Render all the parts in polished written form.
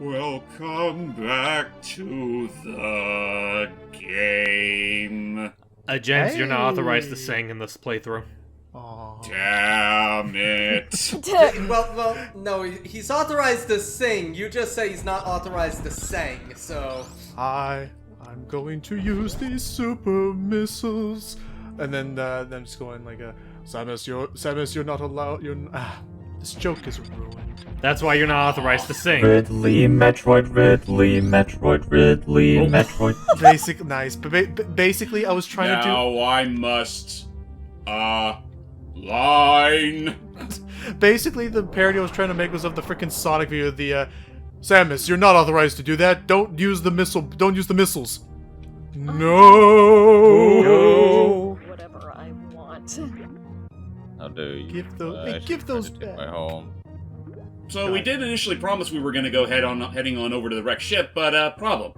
Welcome back to the game. James, you're not authorized to sing in this playthrough. Aww. Damn it. Well, no, he's authorized to sing. You just say he's not authorized to sing, so... I'm going to use these super missiles. And then I'm just going like, Samus, you're not allowed, this joke is ruined. That's why you're not authorized to sing. Ridley, Metroid, Metroid. Basic, nice. But basically, I was trying to do... Now I must, line. Basically, the parody I was trying to make was of the freaking Sonic video, the, Samus, you're not authorized to do that. Don't use the missiles. No! Whatever I want. How dare you? Give those back. My home. So we did initially promise we were going to go heading on over to the wrecked ship, but problem.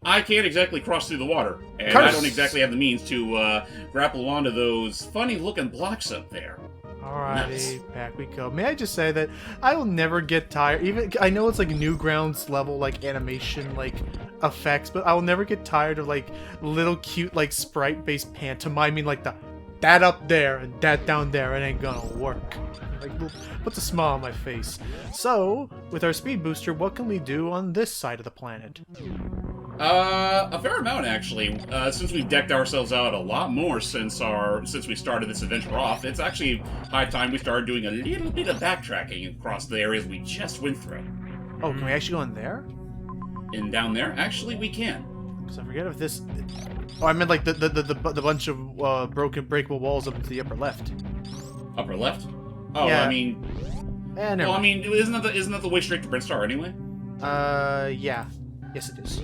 I can't exactly cross through the water, and I don't exactly have the means to grapple onto those funny-looking blocks up there. Alrighty, back we go. May I just say that I will never get tired. Even I know it's like Newgrounds level like animation like effects, but I will never get tired of like little cute like sprite-based pantomiming like that up there and that down there. It ain't gonna work. Like puts a smile on my face. So with our speed booster, what can we do on this side of the planet? A fair amount, actually. Since we've decked ourselves out a lot more since we started this adventure off, it's actually high time we started doing a little bit of backtracking across the areas we just went through. Oh, can we actually go in there? And down there, actually, we can. Because I forget if this... Oh, I meant like the bunch of broken breakable walls up into the upper left. Upper left? Oh, Yeah. I mean... Well, I mean, isn't that the way straight to Brinstar anyway? Yeah. Yes, it is.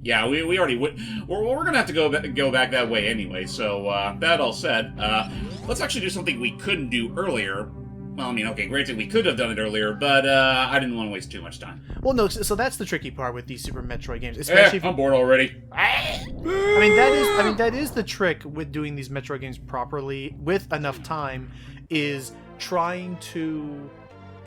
Yeah, we already went. We're gonna have to go back that way anyway. So that all said, let's actually do something we couldn't do earlier. Well, I mean, okay, granted, we could have done it earlier, but I didn't want to waste too much time. Well, no, so that's the tricky part with these Super Metroid games, especially. I'm bored already. I mean, that is the trick with doing these Metroid games properly with enough time, is trying to.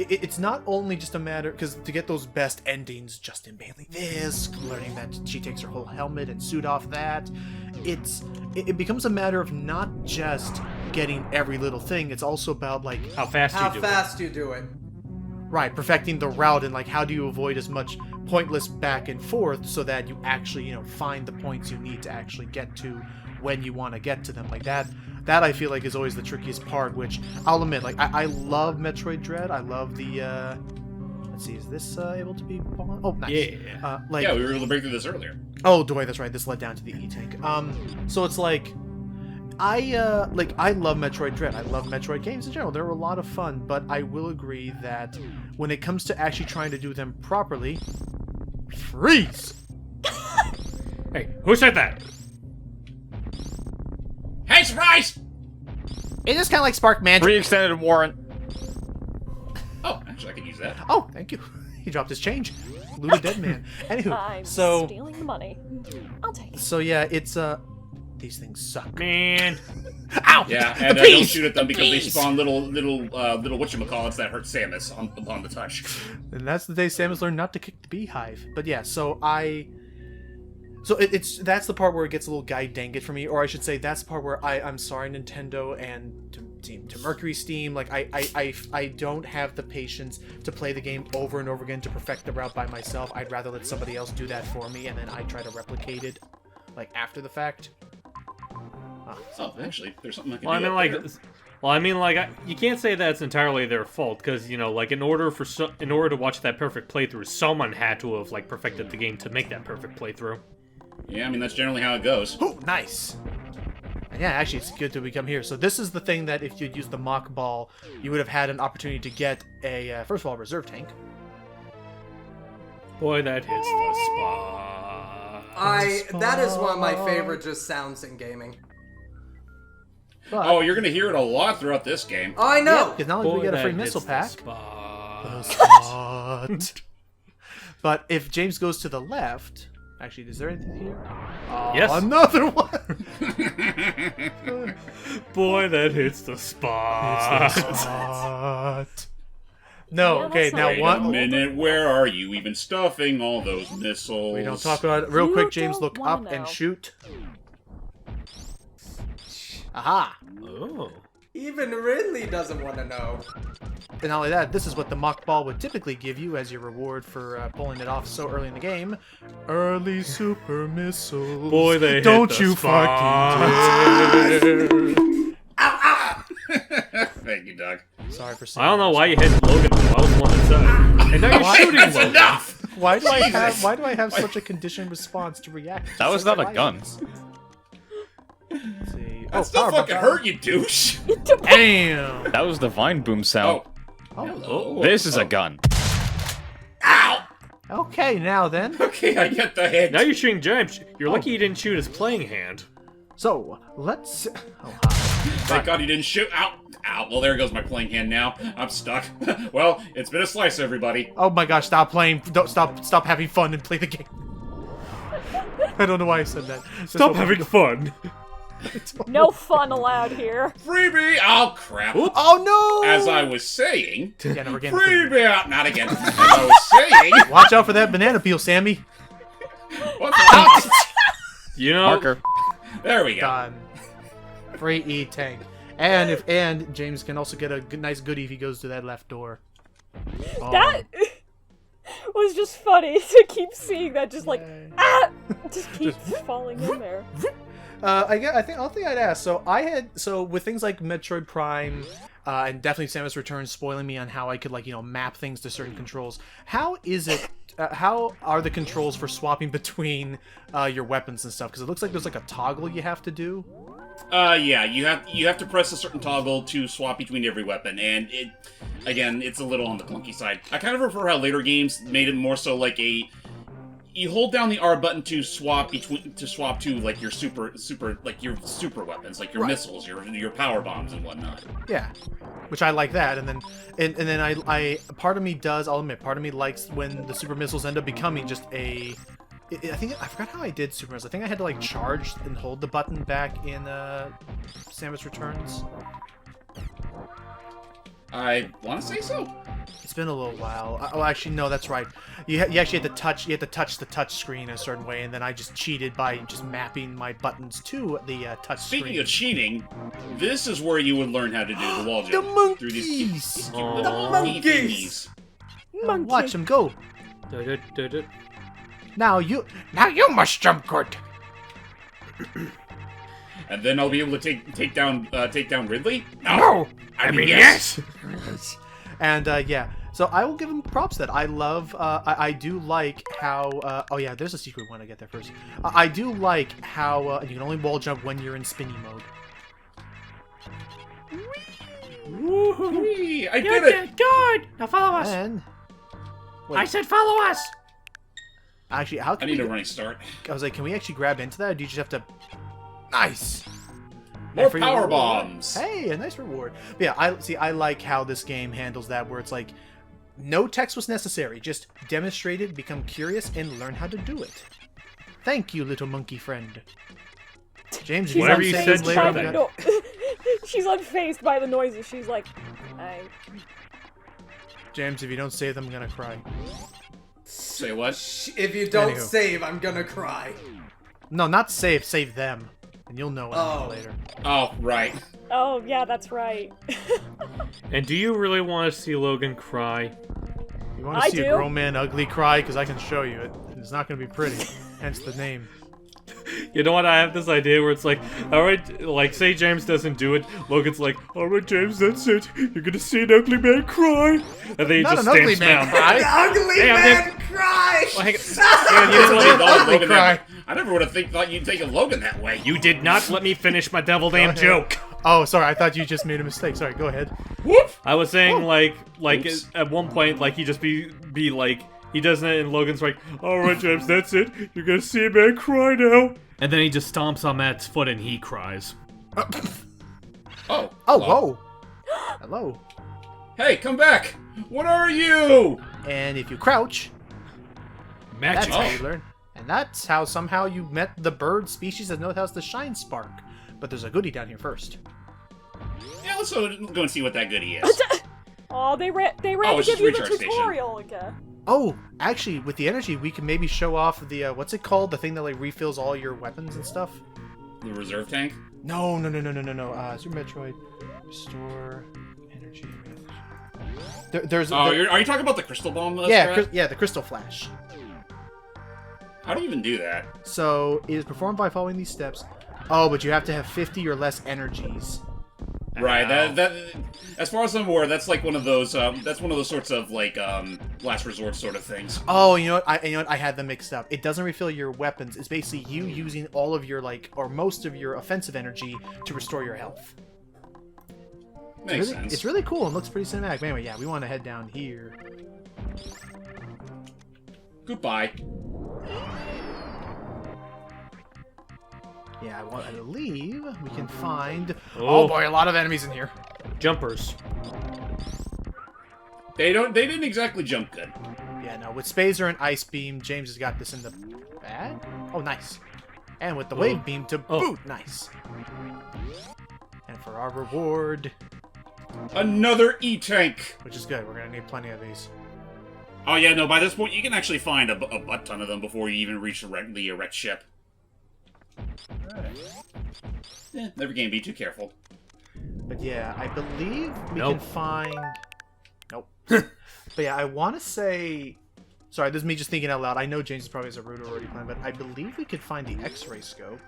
It's not only just a matter, because to get those best endings, Justin Bailey this, learning that she takes her whole helmet and suit off that, it becomes a matter of not just getting every little thing, it's also about, like... How fast you do it. Right, perfecting the route, and, like, how do you avoid as much pointless back and forth so that you actually, find the points you need to actually get to when you want to get to them. Like, that I feel like is always the trickiest part, which I'll admit, like, I love Metroid Dread. I love the, let's see, is this able to be bought? Oh, nice. Yeah. Yeah, we were able to break through this earlier. Oh, wait, that's right. This led down to the E-Tank. So it's like, I love Metroid Dread. I love Metroid games in general. They're a lot of fun, but I will agree that when it comes to actually trying to do them properly, freeze! Hey, who said that? Hey, surprise! It is kind of like Spark Magic. Re-extended warrant. Oh, actually, I could use that. Oh, thank you. He dropped his change. Looted dead man. Anywho, I'm so stealing the money. I'll take it. so yeah, it's these things suck. Man. Ow! Yeah, and don't shoot at them because they spawn little whatchamacallits that hurt Samus upon the touch. And that's the day Samus learned not to kick the beehive. But yeah, so that's the part where it gets a little guy danged for me, or I should say that's the part where I'm sorry, Nintendo and to Mercury Steam, like I don't have the patience to play the game over and over again to perfect the route by myself. I'd rather let somebody else do that for me, and then I try to replicate it, like after the fact. Oh, actually, there's something I can Well, do. I mean, like, you can't say that's entirely their fault, because, like, in order to watch that perfect playthrough, someone had to have, like, perfected the game to make that perfect playthrough. Yeah, I mean, that's generally how it goes. Oh, nice. And yeah, actually, it's good that we come here. So this is the thing that if you'd used the mock ball, you would have had an opportunity to get a, first of all, reserve tank. Boy, that hits the spot. That is one of my favorite just sounds in gaming. But, Oh, you're gonna hear it a lot throughout this game. Oh, I know! because not only do we Boy, get a free that missile hits pack. the spot. Spot. But if James goes to the left, actually, is there anything here? Oh, Yes. another one. Boy, that hits the spot. Spot. No, Yeah, okay, that's not now right. what? Wait a minute, where are you even stuffing all those missiles? We don't talk about it. Real You quick, James, don't look wanna up know. and shoot. Aha! Oh. Even Ridley doesn't want to know. And not only that, this is what the mock ball would typically give you as your reward for pulling it off so early in the game. Early super missiles. Boy, they hit don't the you spot. fucking dare. Thank you, Doug. Sorry for saying I don't know that. why you hit Logan. I was the one that said. And now you're shooting That's Logan. enough! Why do Jesus. why do I have such a conditioned response to react? to That was such not a gun. violence? Let's see. That still power fucking bump. hurt, you douche! Damn. That was the vine boom sound. Oh. Hello. This is a gun. Ow! Okay, now then. Okay, I get the hint. Now you're shooting James. You're lucky you didn't shoot his playing hand. So let's. Oh, hi. Thank God he didn't shoot. Ow! Ow! Well, there goes my playing hand now. I'm stuck. Well, it's been a slice, everybody. Oh my gosh! Stop playing. Don't stop having fun and play the game. I don't know why I said that. Stop having fun. No fun allowed here. Freebie! Oh, crap. Oh no! As I was saying... Yeah, never again. Freebie! Not again. As I was saying... Watch out for that banana peel, Sammy. What the You know, Marker. There we go. Done. Free E tank. And James can also get a nice goodie if he goes to that left door. Oh. That was just funny to keep seeing that, just like just keeps falling in there. I think I'd ask. So with things like Metroid Prime, and definitely Samus Return spoiling me on how I could map things to certain controls. How is it? How are the controls for swapping between your weapons and stuff? Because it looks like there's like a toggle you have to do. Yeah, you have to press a certain toggle to swap between every weapon, and it's a little on the clunky side. I kind of prefer how later games made it more so like you hold down the R button to swap to like your super weapons, like your missiles, your power bombs and whatnot. Yeah, which I like that, and then I part of me I'll admit, part of me likes when the super missiles end up becoming just a. I forgot how I did super missiles. I think I had to like charge and hold the button back in Samus Returns. I want to say so. It's been a little while. Oh, actually, no, that's right. You actually had to touch. You had to touch the touch screen a certain way, and then I just cheated by just mapping my buttons to the touch screen. Speaking of cheating, this is where you would learn how to do the wall The jump. Through these monkeys! little monkeys! thingies. Monkey. Watch them go. Du-du-du-du. Now you must jump good. And then I'll be able to take down Ridley. No! I mean yes. And yeah, so I will give him props that I love. I do like how. Oh yeah, there's a secret one. I get there first. I do like how you can only wall jump when you're in spinny mode. Whee! I did it. Good. Now follow us. And I said follow us. actually, how I can need we? a running start. I was like, can we actually grab into that? Or do you just have to? Nice. More free power reward. bombs. Hey, a nice reward. But yeah, I like how this game handles that, where it's like, no text was necessary. Just demonstrate it, become curious, and learn how to do it. Thank you, little monkey friend. James, if you Whatever don't you say said, this later, By I'm the gonna- no- She's unfazed by the noises. She's like, James, if you don't say them, I'm gonna cry. Say what? If you don't Anywho. save, I'm gonna cry. No, not save. Save them, and you'll know what I mean Oh. later. Oh, right. oh yeah, that's right. And do you really want to see Logan cry? You want to I see do. a grown man ugly cry? Because I can show you it. It's not gonna be pretty. Hence the name. You know what? I have this idea where it's like, all right, like say James doesn't do it, Logan's like, all right, James, that's it. You're gonna see an ugly man cry, and then he Not just an ugly stamps man down. cry. Ugly Hey, I'm man cry! Well, hang on. Yeah, You you didn't let me- thought ugly Logan cry. that- I never would have thought you'd take a Logan that way. You did not let me finish my devil damn ahead. joke. Oh, sorry. I thought you just made a mistake. Sorry. Go ahead. Whoop! I was saying like Oops. at one point like he just be like he does it and Logan's like, all right, James, that's it. You're gonna see a man cry now. And then he just stomps on Matt's foot and he cries. Oh. Oh, hello. whoa. Hello. Hey, come back. What are you? And if you crouch, that's Magic. how you learn. And that's how somehow you met the bird species that knows how to shine spark. But there's a goodie down here first. Yeah, let's go and see what that goodie is. Oh, they ran Oh, to it's give just you the recharge station. tutorial again. Oh, actually, with the energy, we can maybe show off the what's it called? The thing that like refills all your weapons and stuff. The reserve tank? No. Super Metroid, restore energy. There's. Oh, are you talking about the crystal bomb? The crystal flash. How do you even do that? So it is performed by following these steps. Oh, but you have to have 50 or less energies. Right. That as far as I'm aware, that's like one of those. That's one of those sorts of like last resort sort of things. Oh, you know what? I had them mixed up. It doesn't refill your weapons. It's basically you using all of your or most of your offensive energy to restore your health. Makes sense. It's really cool and looks pretty cinematic. But anyway, yeah, we want to head down here. Goodbye. Yeah, I believe we can find. Oh. Oh boy, a lot of enemies in here. Jumpers. They didn't exactly jump good. Yeah, no, with Spazer and Ice Beam, James has got this in the bag. Oh, nice. And with the Wave Beam to boot, nice. And for our reward, Another E-tank. which is good, we're gonna need plenty of these. Oh yeah, no. By this point, you can actually find a butt ton of them before you even reach the wrecked ship. Never game. Be too careful. But yeah, I believe we Nope. can find. Nope. But yeah, I want to say. Sorry, this is me just thinking out loud. I know James probably has a route already planned, but I believe we could find the X-ray scope.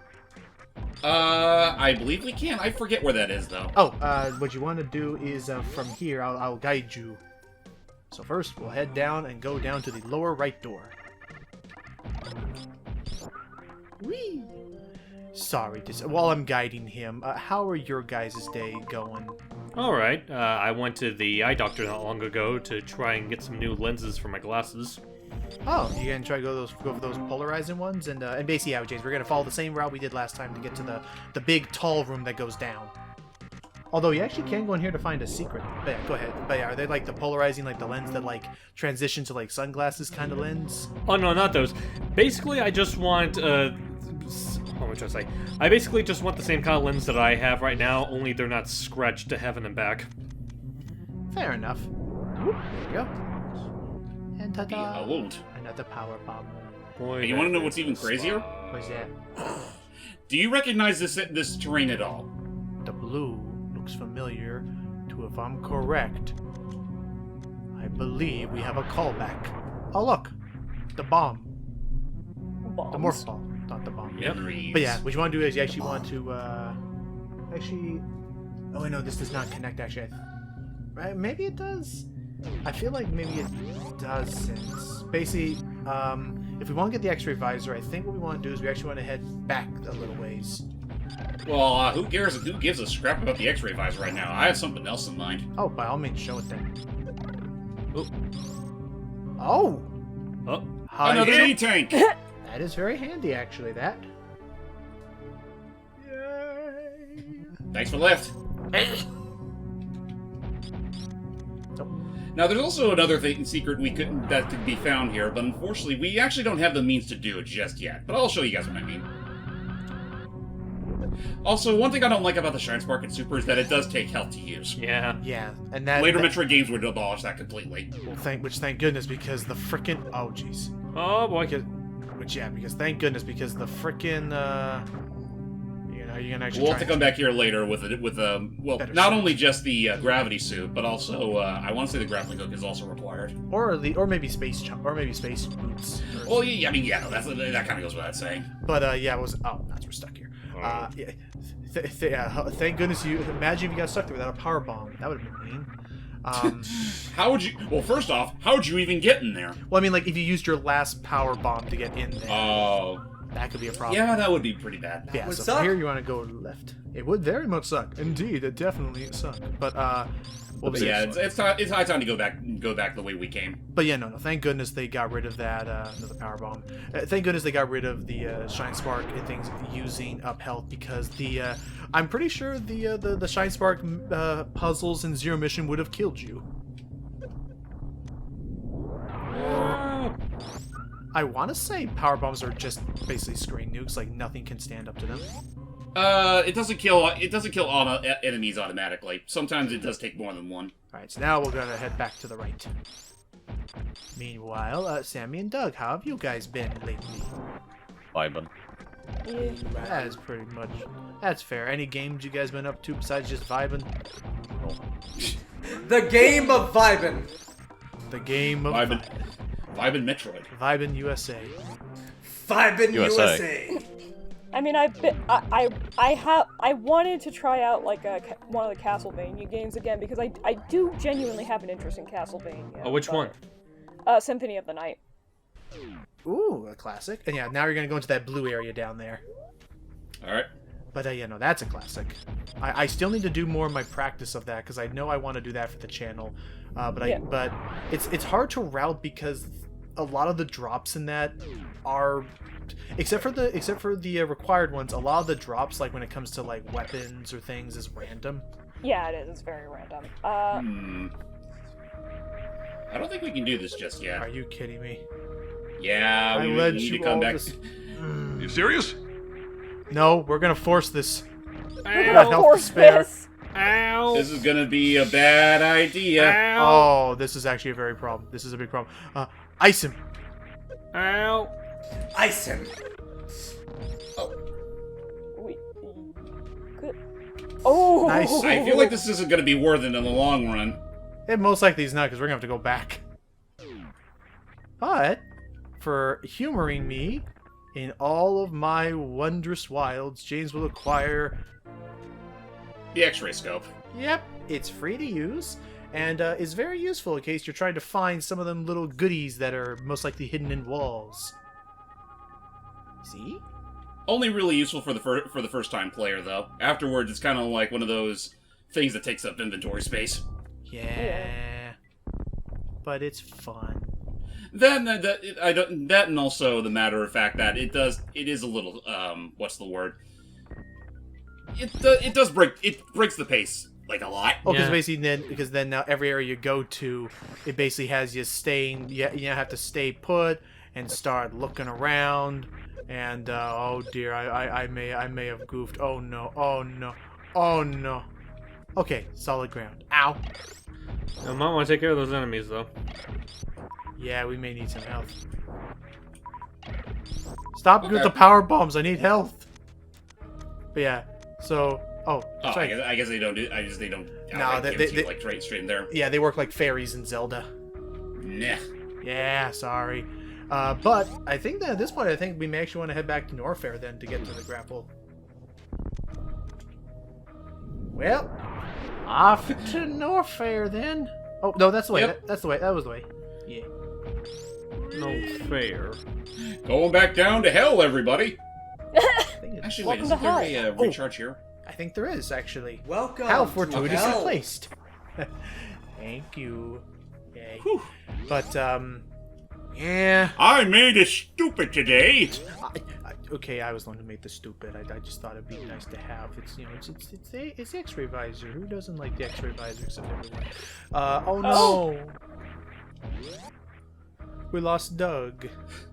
I believe we can. I forget where that is though. Oh, what you want to do is from here, I'll guide you. So first, we'll head down and go down to the lower right door. Whee! Sorry, while I'm guiding him, how are your guys' day going? Alright, I went to the eye doctor not long ago to try and get some new lenses for my glasses. Oh, you gonna try to go for those polarizing ones? And basically, yeah, James, we're gonna follow the same route we did last time to get to the big tall room that goes down. Although you actually can go in here to find a secret. But yeah, go ahead. But yeah, are they like the polarizing, like the lens that like transition to like sunglasses kind of lens? Oh no, not those. Basically, I just want, what am I trying to say? I basically just want the same kind of lens that I have right now, only they're not scratched to heaven and back. Fair enough. Whoop, there we go. And ta-da! Behold. Another power bomb. Boy, Hey, you want to know what's even crazier? What's that? Do you recognize this terrain at all? The blue looks familiar to, if I'm correct, I believe we have a callback. Oh look! The bomb. Bombs. The morph ball. Not the bomb. Yep. But yeah, what you want to do is you actually want to, actually... Oh, wait, no, this does not connect, actually. Right? Maybe it does? I feel like maybe it doesn't. Basically, if we want to get the X-ray visor, I think what we want to do is we actually want to head back a little ways. Well, who cares? Who gives a scrap about the X-ray visor right now? I have something else in mind. Oh, by all means, show it then. Oh. Oh! Oh. Another Hi. E-tank! That is very handy, actually, that. Yay! Thanks for the lift. Now, there's also another secret that could be found here, but unfortunately, we actually don't have the means to do it just yet. But I'll show you guys what I mean. Also, one thing I don't like about the Shine Spark and Super is that it does take health to use. Yeah. Yeah, and that... Later that, Metroid games would abolish that completely. well, thank goodness, because the frickin'... Oh, jeez. Oh boy. Because thank goodness, because the frickin', you're gonna actually We'll try have to come back here later with well, Better not suit. only just the gravity suit, but also I want to say the grappling hook is also required. or maybe space boots. Well, yeah, I mean, yeah, no, that kind of goes without saying. But yeah, it was... Oh, that's we're stuck here. Yeah, thank goodness you... Imagine if you got stuck there without a power bomb. That would have been mean. How would you... Well, first off, how would you even get in there? Well, I mean, like, if you used your last power bomb to get in there, Oh... that could be a problem. yeah, that would be pretty bad. Yeah, would so suck. from here you want to go left. It would very much suck. Indeed, it definitely suck. But, well, But yeah, it's high time to go back the way we came. But yeah, no. Thank goodness they got rid of that, the power bomb. Thank goodness they got rid of the Shine Spark and things using up health, because the I'm pretty sure the Shine Spark puzzles in Zero Mission would have killed you. I want to say power bombs are just basically screen nukes, like nothing can stand up to them. It doesn't kill all enemies automatically. Sometimes it does take more than one. Alright, so now we're gonna head back to the right. Meanwhile, Sammy and Doug, how have you guys been lately? Vibin. Yeah. That is pretty much... That's fair. Any games you guys been up to besides just vibing? The game of vibin'. The game of... Vibin Metroid. Vibin USA. Vibin' USA. USA. I mean, I wanted to try out like one of the Castlevania games again because I do genuinely have an interest in Castlevania. Oh, which one? Symphony of the Night. Ooh, a classic. And yeah, now you're gonna go into that blue area down there. Alright. But yeah, no, that's a classic. I still need to do more of my practice of that because I know I want to do that for the channel. But it's hard to route because a lot of the drops in that are, except for the required ones, a lot of the drops, like when it comes to like weapons or things, is random. Yeah, it is. It's very random. I don't think we can do this just yet. Are you kidding me? Yeah, I we led need to you come all back. this- You serious? No, we're gonna force this. We're got gonna health force to spare. this. Ow! This is gonna be a bad idea. Ow! Oh, this is actually a very problem. This is a big problem. Ice him. Ow! Ice him. We, good. Oh. Nice. I feel like this isn't gonna be worth it in the long run. It most likely is not because we're gonna have to go back. But for humoring me in all of my wondrous wilds, James will acquire. The X-ray scope. Yep, it's free to use and is very useful in case you're trying to find some of them little goodies that are most likely hidden in walls. See? Only really useful for the first time player though. Afterwards, it's kind of like one of those things that takes up inventory space. Yeah. But it's fun. Then that and also the matter of fact that it is a little what's the word? It breaks the pace like a lot. Oh, because Yeah. basically then now every area you go to, it basically has you staying. You have to stay put and start looking around. And oh dear, I may have goofed. Oh no, oh no, oh no. Okay, solid ground. Ow. I might want to take care of those enemies though. Yeah, we may need some health. Stop with Okay. the power bombs. I need health. But yeah, so sorry. I guess they don't do. They don't. No, outright give it to you, they- like straight in there. Yeah, they work like fairies in Zelda. Nah. Yeah, sorry. But I think that at this point, I think we may actually want to head back to Norfair then to get to the grapple. Well, off to Norfair then. Oh no, that's the way. Yep. That's the way. That was the way. Yeah. No fair. Going back down to hell, everybody. I think, Actually, wait, Welcome isn't to there a recharge here? I think there is actually. Welcome. How to fortuitously hell. placed. Thank you. Yay. Whew. But yeah. I made it stupid today. Okay, I was the one who made the stupid. I just thought it'd be nice to have. It's it's the X-ray visor. Who doesn't like the X-ray visor except everyone? Oh no. We lost Doug.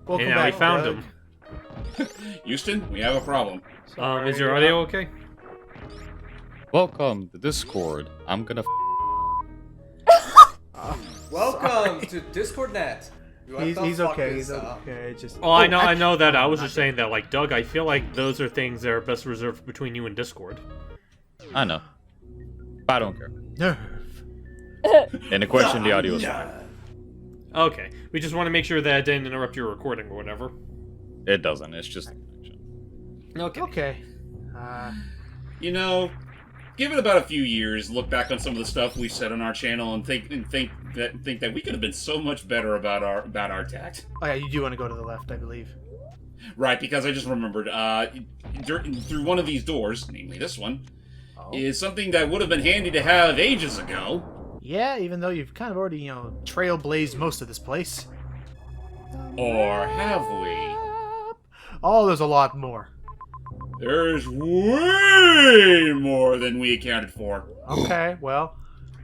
Welcome Hey, now we back, found Doug. him. Houston, we have a problem. Sorry. Is your audio okay? Welcome to Discord. I'm gonna Welcome to Discord.net. You He's what the fuck okay. is He's up? okay. Just. Oh, I know that. I was not just saying that, like, Doug, I feel like those are things that are best reserved between you and Discord. I know. I don't care. Nerve. And the question, the audio is fine. Okay. We just want to make sure that it didn't interrupt your recording or whatever. It doesn't. It's just a connection. Okay. Okay. You know, give it about a few years, look back on some of the stuff we said on our channel, and think that we could have been so much better about our tact. Oh yeah, you do want to go to the left, I believe. Right, because I just remembered, through one of these doors, namely this one, Oh. is something that would have been handy to have ages ago. Yeah, even though you've kind of already, trailblazed most of this place. Or have we? Oh, there's a lot more. There's way more than we accounted for. Okay, well,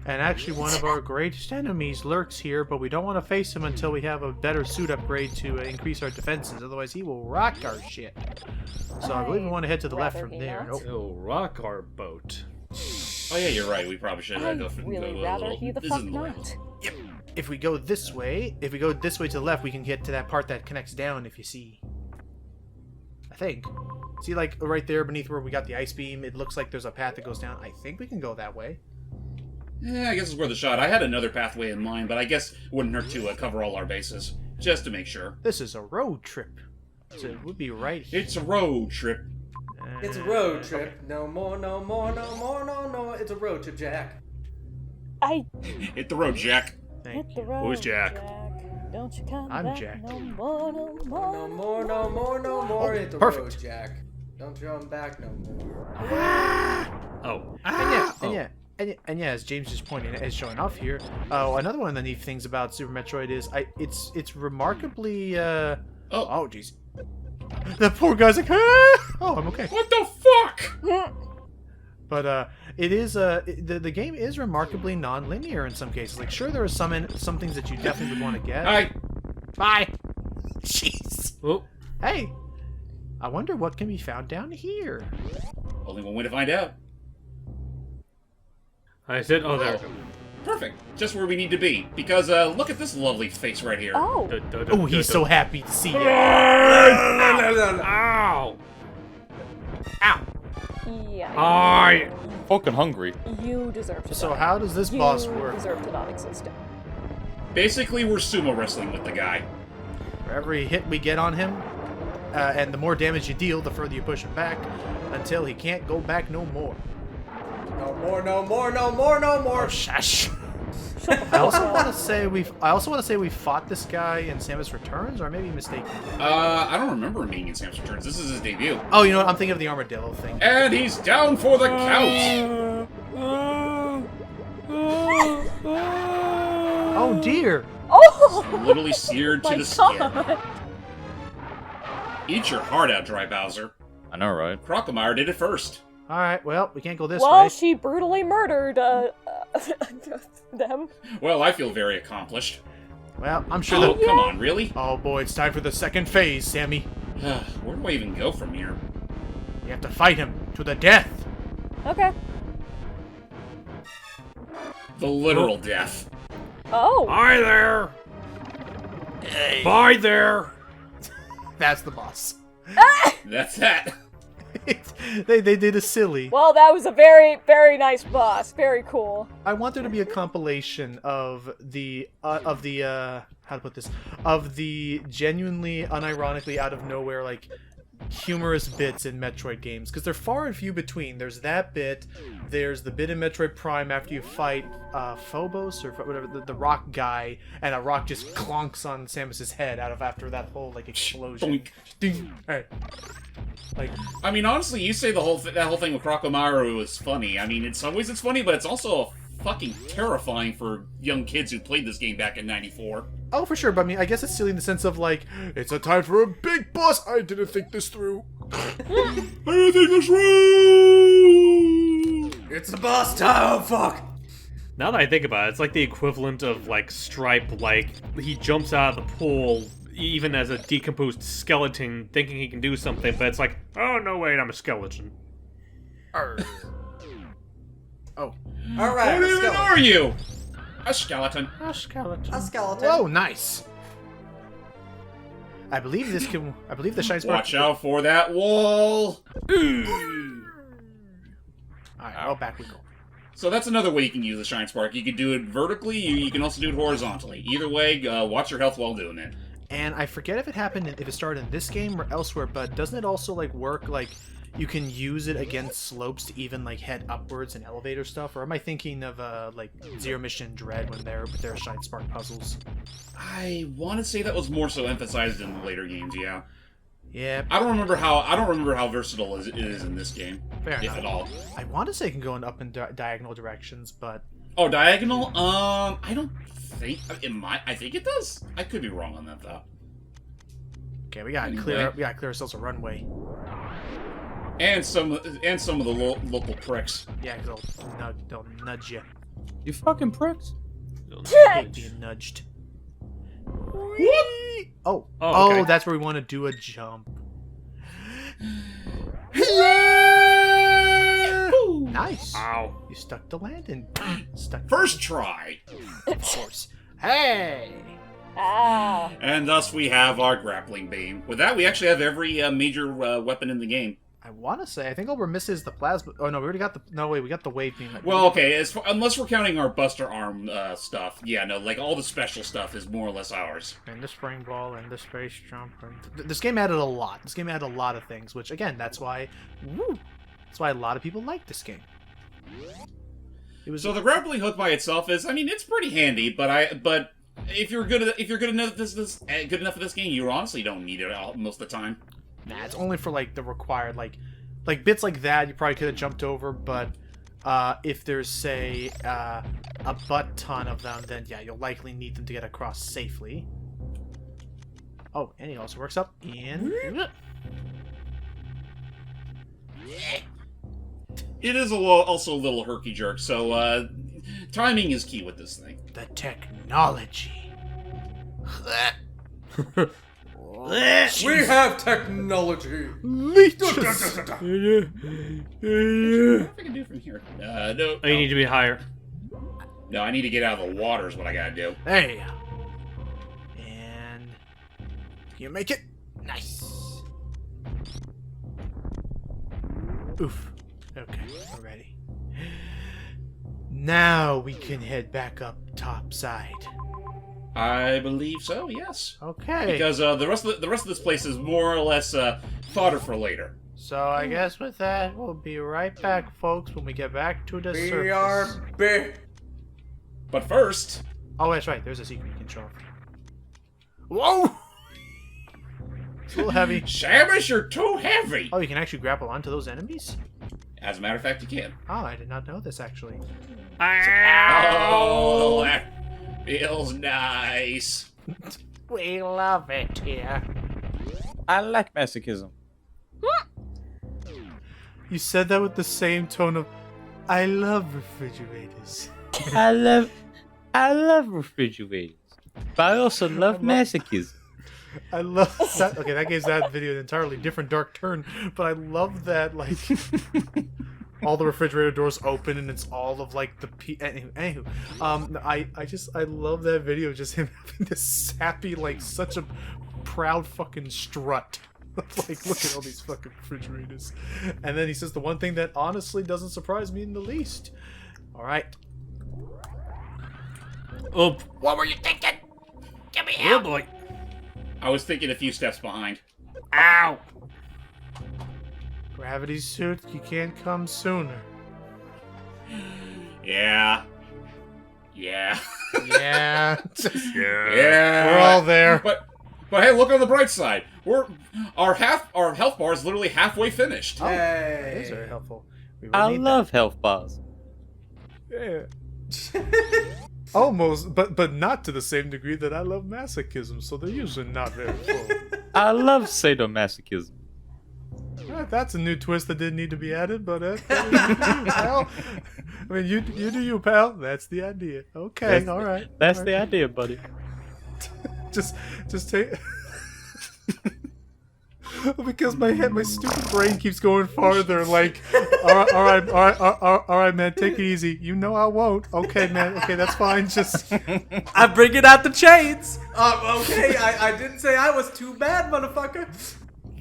And actually, one of our greatest enemies lurks here, but we don't want to face him until we have a better suit upgrade to increase our defenses. Otherwise, he will rock our shit. So I believe we want to head to the left from there. Nope. He'll rock our boat. Oh yeah, you're right. We probably should I'd go for really go rather a little. he the This fuck isn't not. Yep. If we go this way to the left, we can get to that part that connects down, if you see. I think. See, like, right there beneath where we got the ice beam, it looks like there's a path that goes down. I think we can go that way. Yeah, I guess it's worth a shot. I had another pathway in mind, but I guess it wouldn't hurt to cover all our bases, just to make sure. This is a road trip. So it would be right here. It's a road trip. It's a road trip. No more, no more, no more, no. It's a road trip, Jack. Hit the road, Jack. Thank Hit the you. road, Who's Jack? Don't you come I'm back Jack. no more, no more. No more, no more, no more. Oh, Hit the perfect. road, Jack. Don't you come back no more. Oh. And yeah, as James is pointing, is showing off here. Oh, another one of the neat things about Super Metroid is it's remarkably. Oh, jeez. The poor guy's like, ah! Oh, I'm okay. What the fuck? But it is the game is remarkably non-linear in some cases. Like, sure, there are some things that you definitely would want to get. Hi. Bye. Jeez. Oh. Hey, I wonder what can be found down here. Only one way to find out. I said, oh, there. Perfect. Just where we need to be. Because look at this lovely face right here. Oh, Oh, he's so happy to see you. Ow! Ow. yeah. I. Fucking hungry. You deserve to So die. how does this You boss work? deserve to not exist. Basically, we're sumo wrestling with the guy. For every hit we get on him, and the more damage you deal, the further you push him back, until he can't go back no more. No more, no more, no more, no more. Oh, shush. I also want to say we fought this guy in Samus Returns, or maybe mistaken. I don't remember him being in Samus Returns. This is his debut. Oh, you know what? I'm thinking of the armadillo thing. And he's down for the count. Oh dear. Oh! Literally seared to my the skin. God. Eat your heart out, Dry Bowser. I know, right? Crocomire did it first. All right. Well, we can't go this Well, way. she brutally murdered them. Well, I feel very accomplished. Well, I'm sure Oh, that. come on, really? Oh boy, it's time for the second phase, Sammy. Where do I even go from here? You have to fight him to the death. Okay. The literal death. Oh. Hi there. Bye there. That's the boss. That's that. they did a silly. Well, that was a very, very nice boss. Very cool. I want there to be a compilation of the how to put this, of the genuinely, unironically, out of nowhere, like, humorous bits in Metroid games, because they're far and few between. There's that bit, there's the bit in Metroid Prime after you fight Phobos or whatever, the rock guy, and a rock just clonks on Samus's head after that whole like explosion. Boink. Ding. Alright. Like, I mean, honestly, you say that whole thing with Crocomire was funny. I mean, in some ways it's funny, but it's also fucking terrifying for young kids who played this game back in '94. oh, for sure, but I mean, I guess it's silly in the sense of like, it's a time for a big boss. I didn't think this through. I didn't think this through. It's the boss time. Oh, fuck. Now that I think about it, it's like the equivalent of like Stripe. Like he jumps out of the pool, even as a decomposed skeleton, thinking he can do something, but it's like, oh no, wait, I'm a skeleton. Oh. All right, What let's even go. are you? A skeleton. A skeleton. A skeleton. Whoa, nice. I believe the shine spark. Watch out for that wall. Alright, well, back we go. So that's another way you can use the Shine Spark. You can do it vertically, you can also do it horizontally. Either way, watch your health while doing it. And I forget if it started in this game or elsewhere, but doesn't it also like work like you can use it against slopes to even like head upwards in elevator stuff? Or am I thinking of like Zero Mission Dread when they're with their Shine Spark puzzles? I want to say that was more so emphasized in the later games, yeah. Yeah, I don't remember how versatile it is in this game, fair if enough. at all. I want to say it can go in up and diagonal directions, but Oh, diagonal? I don't think I think it does. I could be wrong on that though. okay, we gotta Anyway. clear ourselves a runway. And some of the local pricks. Yeah, because they'll nudge you. You fucking pricks. Being nudged. Whoop! Oh, Oh, okay. that's where we want to do a jump. Nice. Ow. You stuck the landing. Stuck. First try. Of course. Hey. Ah. And thus we have our grappling beam. With that, we actually have every major weapon in the game. I want to say, I think all we're missing is the plasma. Oh no, we already got the. No wait, we got the wave beam. Well, okay, unless we're counting our Buster Arm stuff. Yeah, no, like all the special stuff is more or less ours. And the spring ball and the space jump. And this game added a lot. This game added a lot of things, which again, that's why. Woo, that's why a lot of people like this game. It was So the grappling hook by itself is, I mean, it's pretty handy, but if you're good enough at this game, you honestly don't need it most of the time. Nah, it's only for like the required like bits like that you probably could have jumped over, but if there's say a butt ton of them, then yeah, you'll likely need them to get across safely. Oh, and it also works up in. It is also a little herky jerk, so timing is key with this thing. The technology. We have technology. What if I can do from here? No. Oh, you need to be higher. No, I need to get out of the water is what I gotta do. There you go. And you make it. Nice. Oof. Okay, we're ready. Now we can head back up top side. I believe so, yes. Okay. Because the rest of this place is more or less fodder for later. So I guess with that, we'll be right back, folks, when we get back to the surface. BRB. But first, Oh, that's right. There's a secret you can show off. Whoa! It's a little heavy. Samus, you're too heavy. Oh, you can actually grapple onto those enemies? As a matter of fact, you can. Oh, I did not know this, actually. Oh, that feels nice. We love it here. I like masochism. You said that with the same tone of, I love refrigerators. I love refrigerators, but I also love masochism. I love that. Okay, that gives that video an entirely different dark turn, but I love that, like, all the refrigerator doors open and it's all of, like, the anywho, I love that video, just him having this sappy, like, such a proud fucking strut. Like, look at all these fucking refrigerators. And then he says the one thing that honestly doesn't surprise me in the least. Alright. Oh, What were you thinking? Get me oh boy. I was thinking a few steps behind. Ow. Gravity suit, you can't come sooner. Yeah. Yeah. Yeah. Yeah. We're all there. But hey, look on the bright side. Our health bar is literally halfway finished. Oh, that is Hey. very helpful. We will I need love health bars. that. Yeah. Almost, but not to the same degree that I love masochism, so they're usually not very full. I love sadomasochism. That's a new twist that didn't need to be added, but pal. I mean, you do you, pal. That's the idea. Okay, all right. That's all the right. idea, buddy. Just take. Because my stupid brain keeps going farther. Like, all right, man, take it easy. You know I won't. Okay, man. Okay, that's fine. Just I'm bringing out the chains. Okay, I didn't say I was too bad, motherfucker.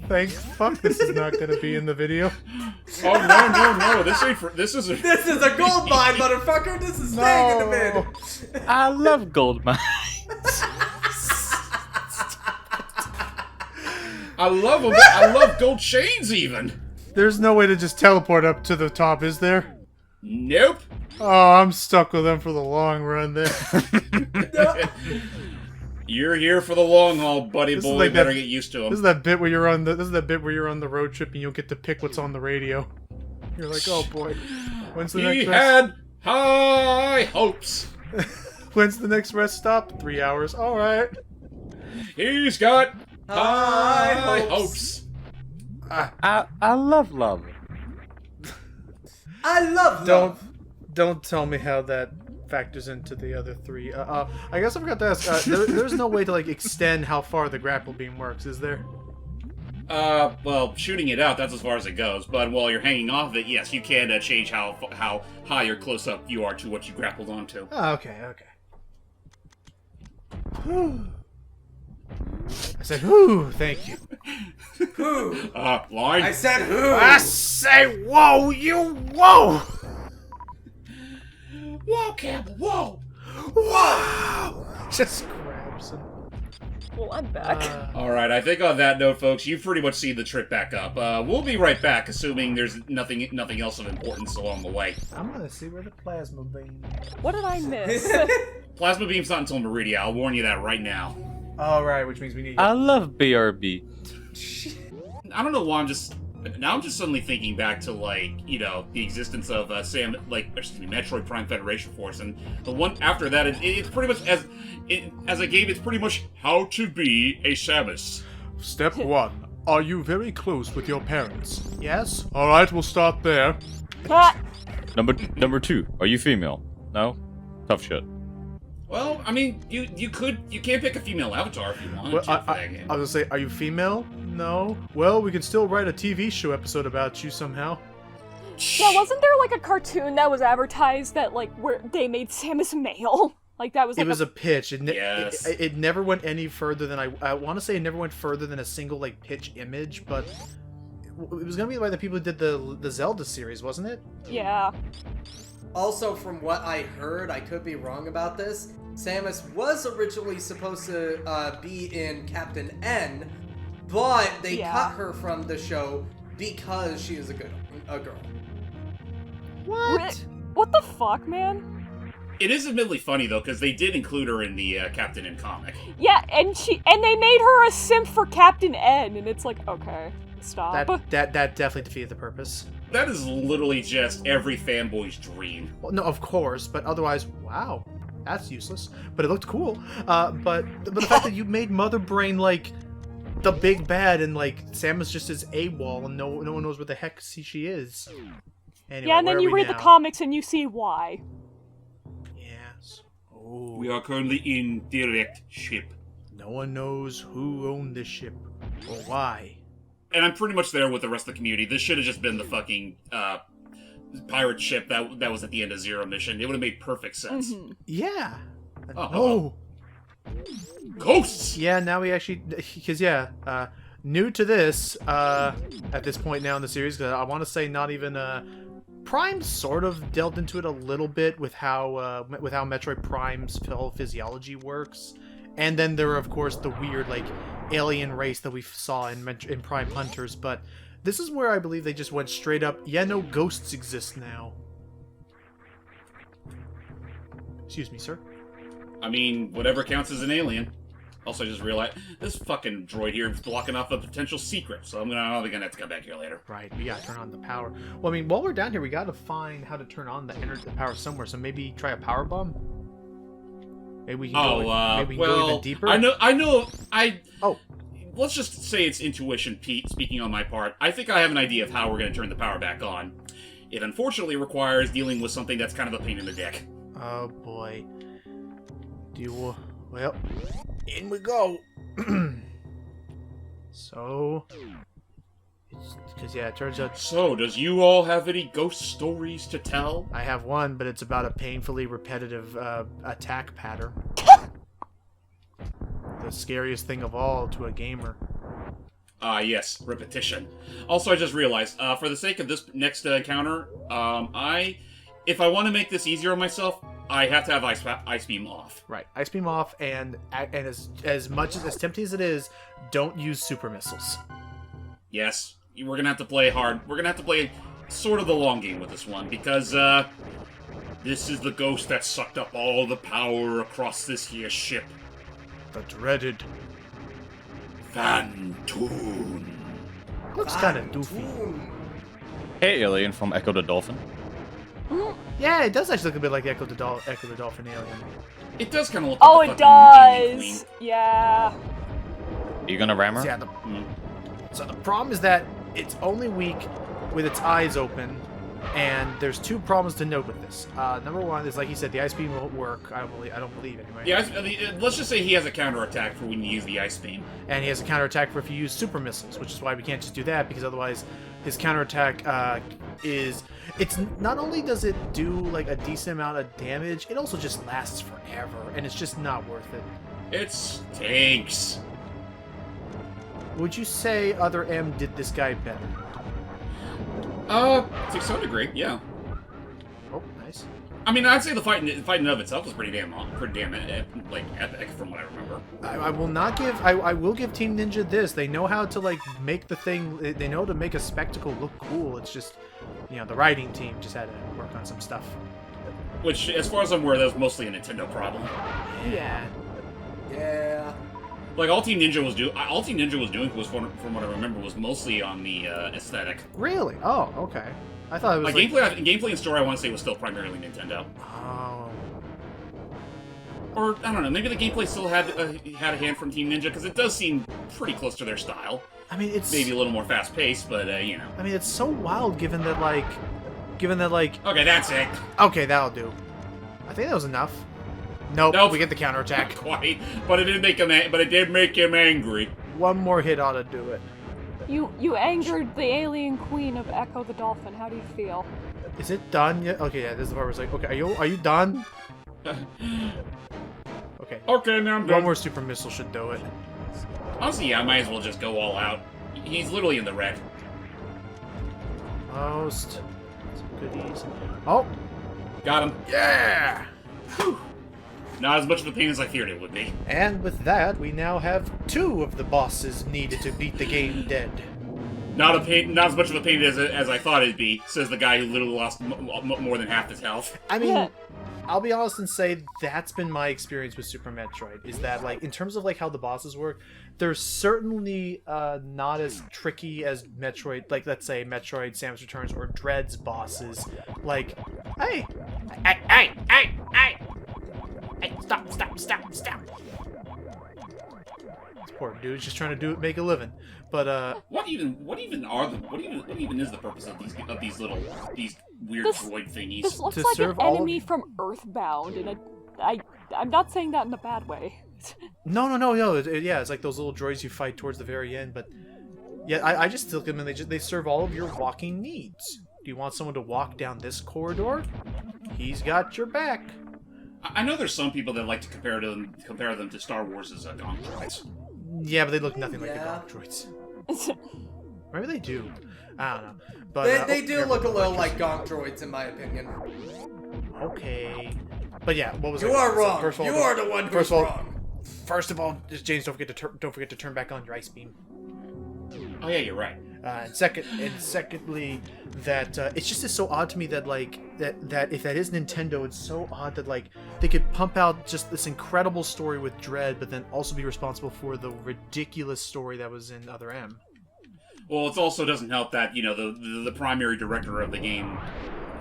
thank fuck. This is not gonna be in the video. Oh no! This ain't for. This is a. This is a gold mine, motherfucker. This is staying in the No. mid. I love gold mines. I love them. I love gold chains even. There's no way to just teleport up to the top, is there? Nope. Oh, I'm stuck with them for the long run there. You're here for the long haul, buddy This is boy. like You better that- get used to This them. is that bit where you're on the. This is that bit where you're on the road trip and you'll get to pick what's on the radio. You're like, oh boy, when's the He next rest? had high hopes. When's the next rest stop? 3 hours. All right. He's got High high hopes. hopes. I love lava. I love love. Don't tell me how that factors into the other 3. I guess I forgot to ask. There's no way to like extend how far the grapple beam works, is there? Well, shooting it out, that's as far as it goes. But while you're hanging off of it, yes, you can change how high or close up you are to what you grappled onto. Oh, okay. Whew. I said, whew, thank you. Who? Line? I said who? I say, whoa, you, whoa! Whoa, Campbell, whoa! Whoa! Just grabs him. Well, I'm back. Alright, I think on that note, folks, you've pretty much seen the trip back up. We'll be right back, assuming there's nothing else of importance along the way. I'm gonna see where the plasma beam is. What did I miss? Plasma beam's not until Maridia, I'll warn you that right now. Alright, which means we need... I love BRB. I don't know why I'm just suddenly thinking back to, like, you know, the existence of Metroid Prime Federation Force, and the one after that, it's pretty much, as a game, it's pretty much how to be a Samus. Step 1. Are you very close with your parents? Yes? Alright, we'll start there. Ah! Number 2. Are you female? No? Tough shit. Well, I mean, you can pick a female avatar if you want Well, to for that game. I was gonna say, are you female? No? Well, we could still write a TV show episode about you somehow. Yeah, wasn't there like a cartoon that was advertised that like where they made Samus male? Like that was. Like It was a pitch. Yes. It never went any further than I want to say. It never went further than a single like pitch image, but it was gonna be by the people who did the Zelda series, wasn't it? Yeah. Also, from what I heard, I could be wrong about this, Samus was originally supposed to be in Captain N, but they cut her from the show because she is a girl. What? What the fuck, man? It is admittedly funny though, because they did include her in the Captain N comic. Yeah, and they made her a simp for Captain N, and it's like, okay, stop. That definitely defeated the purpose. That is literally just every fanboy's dream. Well, no, of course, but otherwise, wow, that's useless. But it looked cool. But the fact that you made Mother Brain like the big bad, and like Samus just is AWOL, and no one knows where the heck she is. Anyway, yeah, and then you read the comics and you see why. Yes. Oh. We are currently in direct ship. No one knows who owned this ship or why. And I'm pretty much there with the rest of the community. This should have just been the fucking pirate ship that was at the end of Zero Mission. It would have made perfect sense. Mm-hmm. Yeah. Oh. Ghosts! Yeah, now we actually... Because, new to this, at this point now in the series, because I want to say not even... Prime sort of delved into it a little bit with how Metroid Prime's whole physiology works. And then there are, of course, the weird, like, alien race that we saw in Prime Hunters, but this is where I believe they just went straight up, yeah, no, ghosts exist now. Excuse me, sir? I mean, whatever counts as an alien. Also, I just realized, this fucking droid here is blocking off a potential secret, so I'm probably gonna have to come back here later. Right, we gotta turn on the power. Well, I mean, while we're down here, we gotta find how to turn on the power somewhere, so maybe try a power bomb? Maybe we can go even deeper? Let's just say it's intuition, Pete, speaking on my part. I think I have an idea of how we're going to turn the power back on. It unfortunately requires dealing with something that's kind of a pain in the dick. Oh, boy. Well, in we go. So... Because, yeah, it turns out... So, does you all have any ghost stories to tell? I have one, but it's about a painfully repetitive attack pattern. The scariest thing of all to a gamer. Yes, repetition. Also, I just realized, for the sake of this next encounter, if I want to make this easier on myself, I have to have Ice Beam off. Right, Ice Beam off, and as much as tempting as it is, don't use super missiles. Yes, we're gonna have to play hard. We're gonna have to play sort of the long game with this one, because, this is the ghost that sucked up all the power across this here ship. The dreaded Phantoon. Looks kind of doofy. Hey, alien from Echo the Dolphin. Yeah, it does actually look a bit like Echo the Dolphin alien. It does kind of look Oh, like it the fucking does! Yeah. Are you gonna ram her? Yeah, so the problem is that it's only weak with its eyes open, And there's two problems to note with this. Number one is, like he said, the ice beam won't work. I don't believe anyway. Yeah, let's just say he has a counterattack for when you use the ice beam. And he has a counterattack for if you use super missiles, which is why we can't just do that, because otherwise his counterattack it's not only does it do like a decent amount of damage, it also just lasts forever, and it's just not worth it. It stinks. Would you say Other M did this guy better? To some degree, yeah. Oh, nice. I mean, I'd say the fighting of itself was pretty damn like epic from what I remember. I will not give. I will give Team Ninja this. They know how to like make the thing. They know to make a spectacle look cool. It's just, you know, the writing team just had to work on some stuff. Which, as far as I'm aware, that was mostly a Nintendo problem. Yeah. Yeah. Like all Team Ninja was doing was, from what I remember, was mostly on the aesthetic. Really? Oh, okay. I thought it was like gameplay and story. I want to say was still primarily Nintendo. Oh. Or I don't know. Maybe the gameplay still had a hand from Team Ninja, because it does seem pretty close to their style. I mean, it's maybe a little more fast paced, but you know. I mean, it's so wild given that like. Okay, that's it. Okay, that'll do. I think that was enough. Nope. We get the counterattack. Not quite, but it did make him. But it did make him angry. One more hit ought to do it. You angered the alien queen of Echo the Dolphin. How do you feel? Is it done yet? Okay, yeah. This is the part where it's like, okay, are you done? Okay. Okay, now I'm done. One more super missile should do it. Honestly, yeah, I might as well just go all out. He's literally in the red. Most. Some goodies. Oh. Got him. Yeah. Whew. Not as much of a pain as I feared it would be. And with that, we now have 2 of the bosses needed to beat the game dead. Not as much of a pain as I thought it'd be, says the guy who literally lost more than half his health. I mean, I'll be honest and say that's been my experience with Super Metroid, is that, like, in terms of, like, how the bosses work, they're certainly not as tricky as Metroid, like, let's say, Metroid, Samus Returns, or Dread's bosses. Like, hey! Stop! This poor dude's just trying to make a living. But what even is the purpose of these weird droid thingies? This looks like an enemy from Earthbound, and I'm not saying that in a bad way. No. Yeah, it's like those little droids you fight towards the very end. But yeah, I just look at them and they serve all of your walking needs. Do you want someone to walk down this corridor? He's got your back. I know there's some people that like to compare them to Star Wars' Gonk droids. Yeah, but they look nothing like the Gonk droids. Maybe they do. I don't know. But they do look a little like Gonk droids, in my opinion. Okay. But yeah, what was you are wrong. First of all, you are the one who's wrong. First of all, just James, don't forget to turn back on your ice beam. Oh yeah, you're right. And secondly, that it's just so odd to me that like that if that is Nintendo, it's so odd that like they could pump out just this incredible story with Dread, but then also be responsible for the ridiculous story that was in Other M. Well, it also doesn't help that, you know, the primary director of the game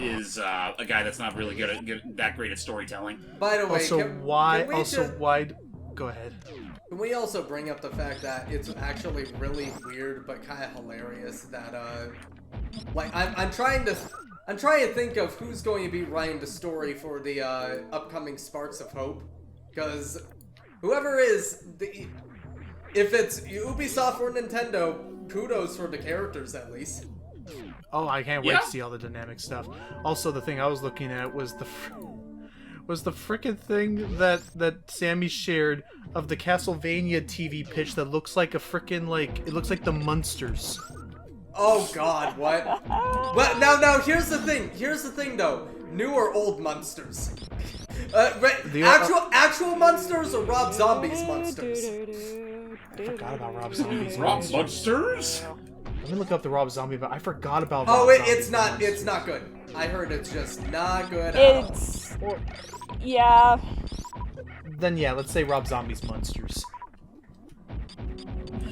is a guy that's not really that great at storytelling. By the way, why? Go ahead. Can we also bring up the fact that it's actually really weird but kind of hilarious that like I'm trying to think of who's going to be writing the story for the upcoming Sparks of Hope, because whoever is if it's Ubisoft or Nintendo, kudos for the characters at least. Oh, I can't wait to see all the dynamic stuff. Also, the thing I was looking at was the frickin' thing that Sammy shared of the Castlevania TV pitch that looks like a frickin' it looks like the Munsters. Oh God, what? But now here's the thing though. New or old Munsters? Actual Munsters or Rob Zombie's Munsters? I forgot about Rob Zombie's Rob Munsters? Let me look up the Rob Zombie, but I forgot about. It's not good. I heard it's just not good at all. Yeah. Then yeah, let's say Rob Zombie's Monsters.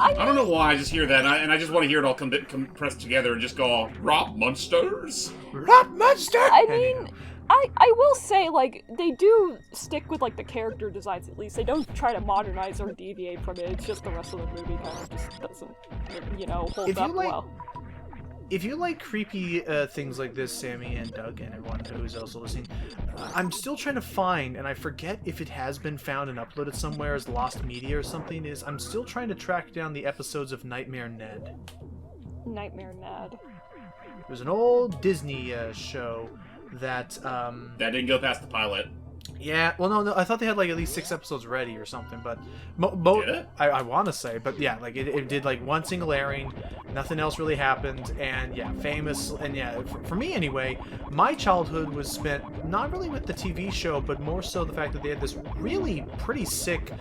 I don't know why I just hear that, and I just want to hear it all compressed together and just go, Rob Munsters? Rob Munster! I mean, I will say, like, they do stick with, like, the character designs at least. They don't try to modernize or deviate from it. It's just the rest of the movie kind of just doesn't, hold up well. if you like creepy things like this, Sammy and Doug and everyone who's also listening, I'm still trying to find, and I forget if it has been found and uploaded somewhere as lost media or something, I'm still trying to track down the episodes of Nightmare Ned. Nightmare Ned. There's an old Disney show that... That didn't go past the pilot. Yeah, well, no, I thought they had like at least 6 episodes ready or something, but Did it? I want to say, but yeah, like it did like one single airing, nothing else really happened, and yeah, famous, and yeah, for me anyway, my childhood was spent not really with the TV show, but more so the fact that they had this really pretty sick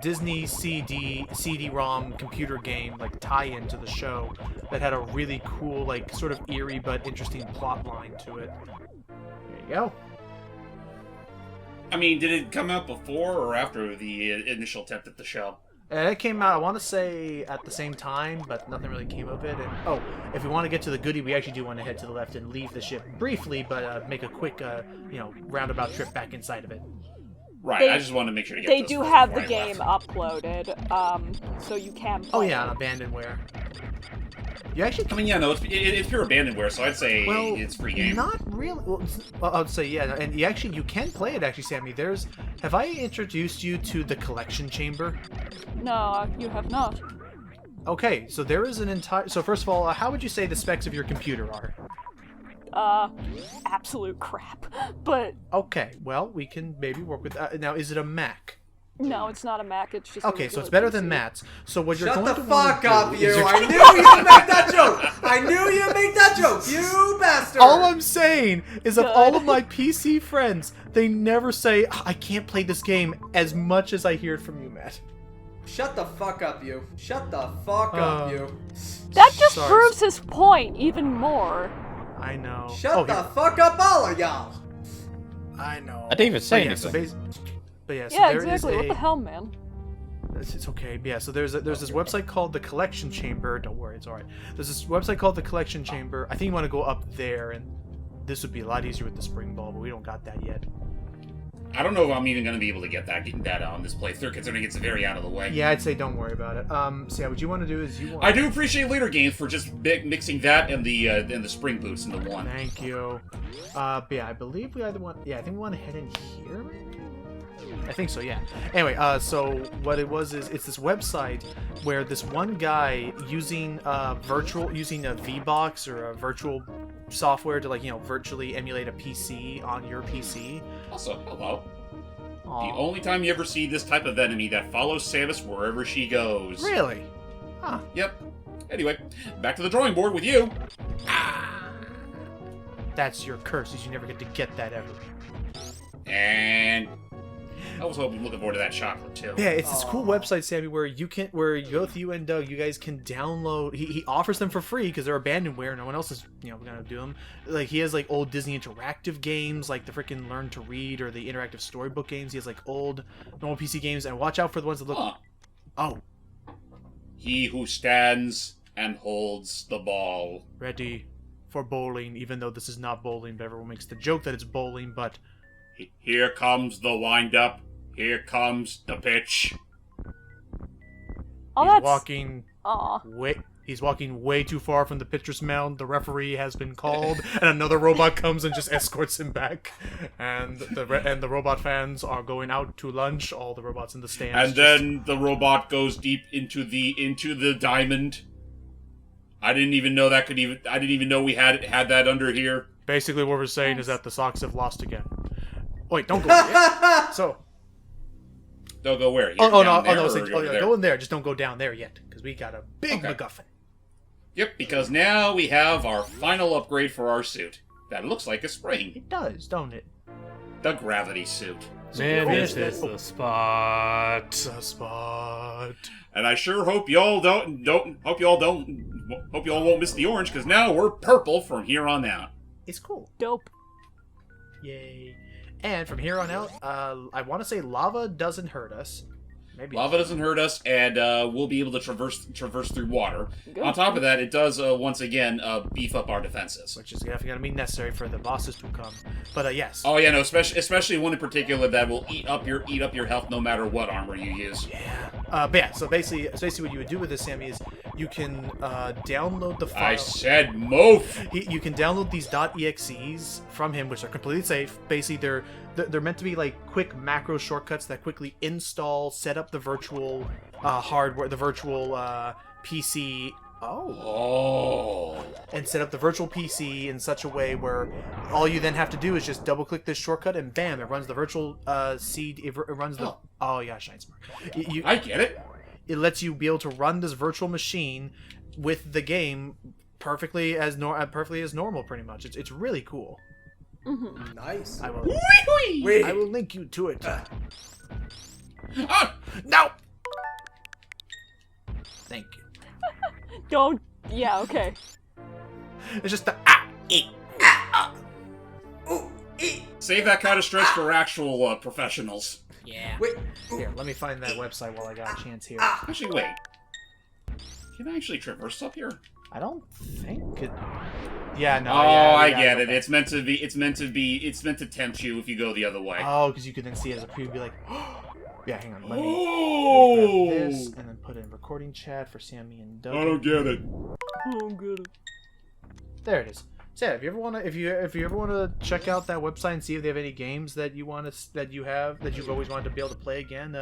Disney CD-ROM computer game like tie-in to the show that had a really cool, like sort of eerie but interesting plot line to it. There you go. I mean, did it come out before or after the initial attempt at the show? It came out, I want to say, at the same time, but nothing really came of it. And oh, if we want to get to the goodie, we actually do want to head to the left and leave the ship briefly, but make a quick, roundabout trip back inside of it. Right, I just wanted to make sure to get They those do before have the I game left. uploaded, so you can play Oh yeah, it. on abandonware. You actually I mean, yeah, no, it's pure abandonware, so I'd say it's free game. Not really. Well, I'd say yeah, and you can play it actually, Sammy. Have I introduced you to the collection chamber? No, you have not. Okay, so there is an entire. So first of all, how would you say the specs of your computer are? Absolute crap. But Okay, well we can maybe work with that. Now, is it a Mac? no, it's not a Mac. It's just a Okay, so it's regular better than PC. Matt's. So what you're Shut going the to want fuck to up, do you! is I knew you'd make that joke! I knew you'd make that joke, you bastard! All I'm saying is of Good. all of my PC friends, they never say, I can't play this game as much as I hear it from you, Matt. Shut the fuck up, you. Shut the fuck up, you. That just Sorry. proves his point even more. I know. Shut the here- fuck up, all of y'all! I know. I didn't even say But yeah, so anything. but yeah, so Yeah, there is exactly. What a- the hell, man? It's okay. Yeah, so there's this website called the Collection Chamber. Don't worry, it's alright. There's this website called the Collection Chamber. I think you want to go up there, and this would be a lot easier with the spring ball, but we don't got that yet. I don't know if I'm even going to be able to get that on this playthrough, considering it's very out of the way. Yeah, I'd say don't worry about it. So yeah, what you want to do is you want. I do appreciate later games for just mixing that and the spring boots into one. Thank you. But yeah, I believe we either want. Yeah, I think we want to head in here. I think so, yeah. Anyway, so what it was is it's this website where this one guy using a VBox or a virtual software to virtually emulate a PC on your PC. Also, hello. Aw. The only time you ever see this type of enemy that follows Samus wherever she goes. Really? Huh. Yep. Anyway, back to the drawing board with you. That's your curse, is you never get to get that ever. And I was looking forward to that chocolate too. Yeah, it's this cool website, Sammy, where both you and Doug, you guys can download. He offers them for free because they're abandonware. No one else is, gonna do them. Like he has like old Disney interactive games, like the freaking Learn to Read or the interactive storybook games. He has like old normal PC games, and watch out for the ones that look. Huh. Oh, He who stands and holds the ball. ready for bowling. Even though this is not bowling, but everyone makes the joke that it's bowling. But Here comes the wind-up. Here comes the pitch. Oh, he's that's. walking. Aw. He's walking way too far from the pitcher's mound. The referee has been called, and another robot comes and just escorts him back. And the robot fans are going out to lunch. All the robots in the stands. And then the robot goes deep into the diamond. I didn't even know I didn't even know we had that under here. Basically, what we're saying is that the Sox have lost again. Wait, don't go there. So. They'll go where? Here, Oh down no! there, or Say, over there? go in there. Just don't go down there yet, because we got a big Okay. MacGuffin. Yep, because now we have our final upgrade for our suit. That looks like a spring. It does, don't it? The gravity suit. Man, there this is is that- the spot. The spot. And I sure hope y'all hope y'all won't miss the orange, because now we're purple from here on out. It's cool. Dope. Yay! And from here on out, I want to say lava doesn't hurt us. Maybe Lava doesn't hurt us, and we'll be able to traverse through water. Good. On top of that, it does once again beef up our defenses. which is definitely gonna be necessary for the bosses to come. But yes. Oh yeah, no, especially one in particular that will eat up your health no matter what armor you use. Yeah. But yeah, so basically what you would do with this, Sammy, is you can download the file. I said move. You can download these .exes from him, which are completely safe. Basically, they're meant to be like quick macro shortcuts that quickly install, set up the virtual hardware, the virtual PC. And set up the virtual PC in such a way where all you then have to do is just double click this shortcut and bam, it runs the virtual seed. It runs the. Oh yeah, Shine Smart. I get it. It lets you be able to run this virtual machine with the game perfectly as normal, pretty much. It's really cool. Mm-hmm. Nice. I will. Wait. I will link you to it. Ah! No. Thank you. Don't. Yeah. Okay. It's just the Save that kind of stress for actual professionals. Yeah. Wait. Here, let me find that website while I got a chance here. Actually, wait. Can I actually traverse up here? I don't think it. Yeah, no. Oh, yeah, I get it. It's meant to tempt you if you go the other way. Oh, because you could then see it as a preview, be like, yeah, hang on. Let me grab this and then put it in recording chat for Sammy and Doug. I don't get it. Oh, good. There it is. So yeah, if you ever want to check out that website and see if they have any games that you've always wanted to be able to play again,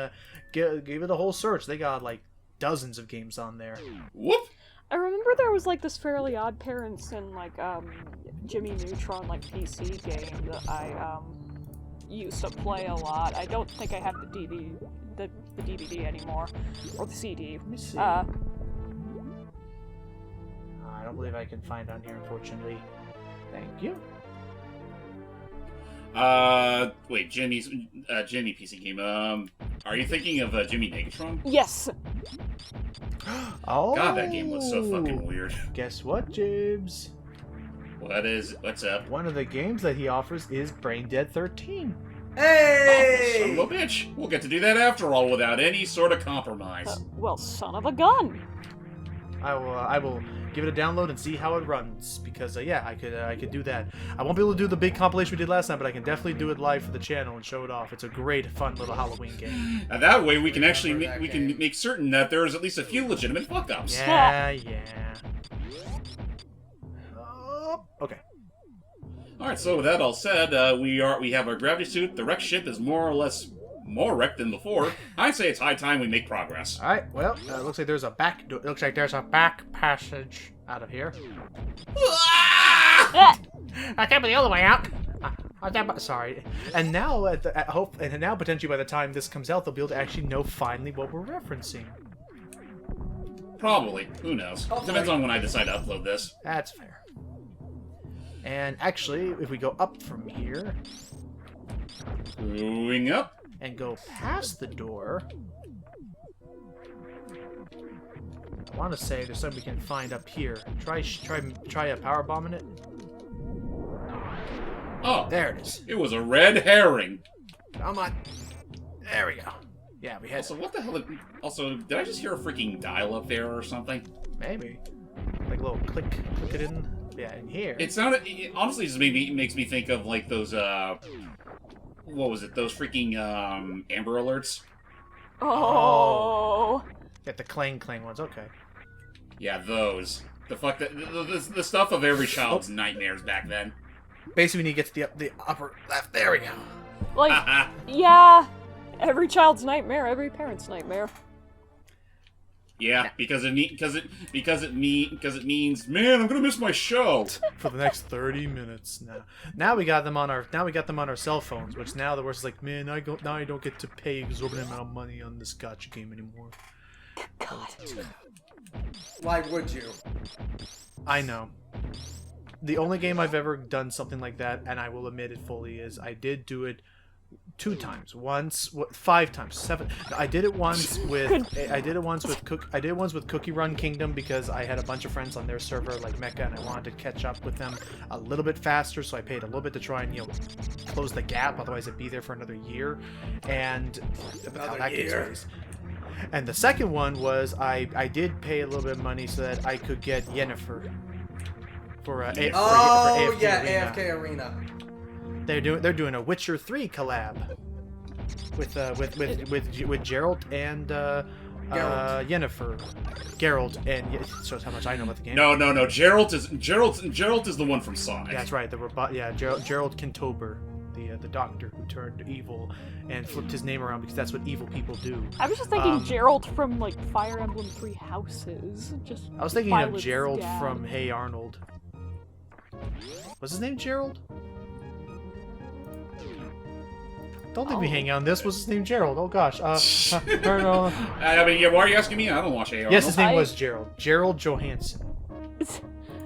give it a whole search. They got like dozens of games on there. Whoop. I remember there was like this Fairly Odd Parents and like Jimmy Neutron like PC game that I used to play a lot. I don't think I have the DVD anymore or the CD. Let me see. I don't believe I can find on here, unfortunately. Thank you. Wait, Jimmy PC game. Are you thinking of Jimmy Negatron? Yes. Oh. God, that game looks so fucking weird. Guess what, Jibs? What's up? One of the games that he offers is Brain Dead 13. Hey! Oh, son of a bitch! We'll get to do that after all without any sort of compromise. Well, son of a gun. I will give it a download and see how it runs because yeah, I could do that. I won't be able to do the big compilation we did last time, but I can definitely do it live for the channel and show it off. It's a great, fun little Halloween game. And that way, we can actually make certain that there's at least a few legitimate fuck-ups. Yeah. Okay. All right. So with that all said, we have our gravity suit. The wrecked ship is more or less more wrecked than before. I'd say it's high time we make progress. All right. Well, it looks like there's a back door. It looks like there's a back passage out of here. I can't be the other way out. Sorry. And now, and now potentially by the time this comes out, they'll be able to actually know finally what we're referencing. Probably. Who knows? Depends on when I decide to upload this. That's fair. And actually, if we go up from here Going up. and go past the door, I want to say there's something we can find up here. Try a power bombing it. Oh, There it is. it was a red herring. Come on. There we go. Yeah, we had Also, what the hell? Also, did I just hear a freaking dial up there or something? maybe like a little click it in. Yeah, in here. It sounded. It honestly, just makes me think of like those. What was it? Those freaking Amber Alerts. Oh. Get the clang ones. Okay. Yeah, those. The stuff of every child's nightmares back then. Basically, we need to get to the upper left. There we go. Like, yeah. Every child's nightmare, every parent's nightmare. Yeah, because it means, man, I'm gonna miss my show. For the next 30 minutes now. Now we got them on our cell phones, which now the worst is like, man, I don't get to pay exorbitant amount of money on this gotcha game anymore. God. Why would you? I know. The only game I've ever done something like that, and I will admit it fully, is I did do it 2 times. Once, 5 times, 7. I did it once with Cookie Run Kingdom because I had a bunch of friends on their server like Mecca, and I wanted to catch up with them a little bit faster, so I paid a little bit to try and close the gap. Otherwise, it'd be there for another year. And Another year. And the second one was I did pay a little bit of money so that I could get Yennefer for AFK AFK Arena. They're doing a Witcher 3 collab with Geralt and Yennefer, Geralt, and it shows how much I know about the game. No. Geralt is the one from Sonic. That's right. Geralt Kentober, the doctor who turned evil and flipped his name around because that's what evil people do. I was just thinking Geralt from like Fire Emblem Three Houses. I was thinking of Gerald from Hey Arnold. Was his name Gerald? Don't think we hang out on this. Was his name Gerald? Oh gosh. I mean, yeah, why are you asking me? I don't watch Hey Arnold. Yes, his name was Gerald. Gerald Johansson.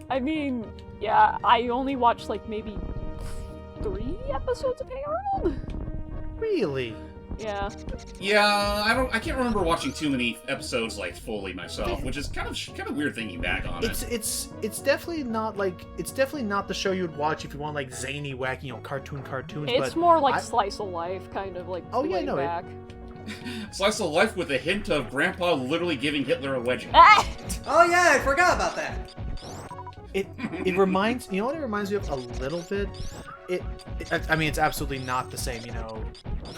I mean, yeah, I only watched like maybe 3 episodes of Hey Arnold. Really? Yeah. Yeah, I can't remember watching too many episodes like fully myself, which is kind of weird thinking back on it. It's definitely not the show you would watch if you want like zany, wacky, cartoons. It's more like slice of life, kind of like. Oh yeah, no. Back. Slice of life with a hint of Grandpa literally giving Hitler a wedgie. Oh yeah, I forgot about that. It reminds, you know what it reminds me of a little bit? I mean, it's absolutely not the same,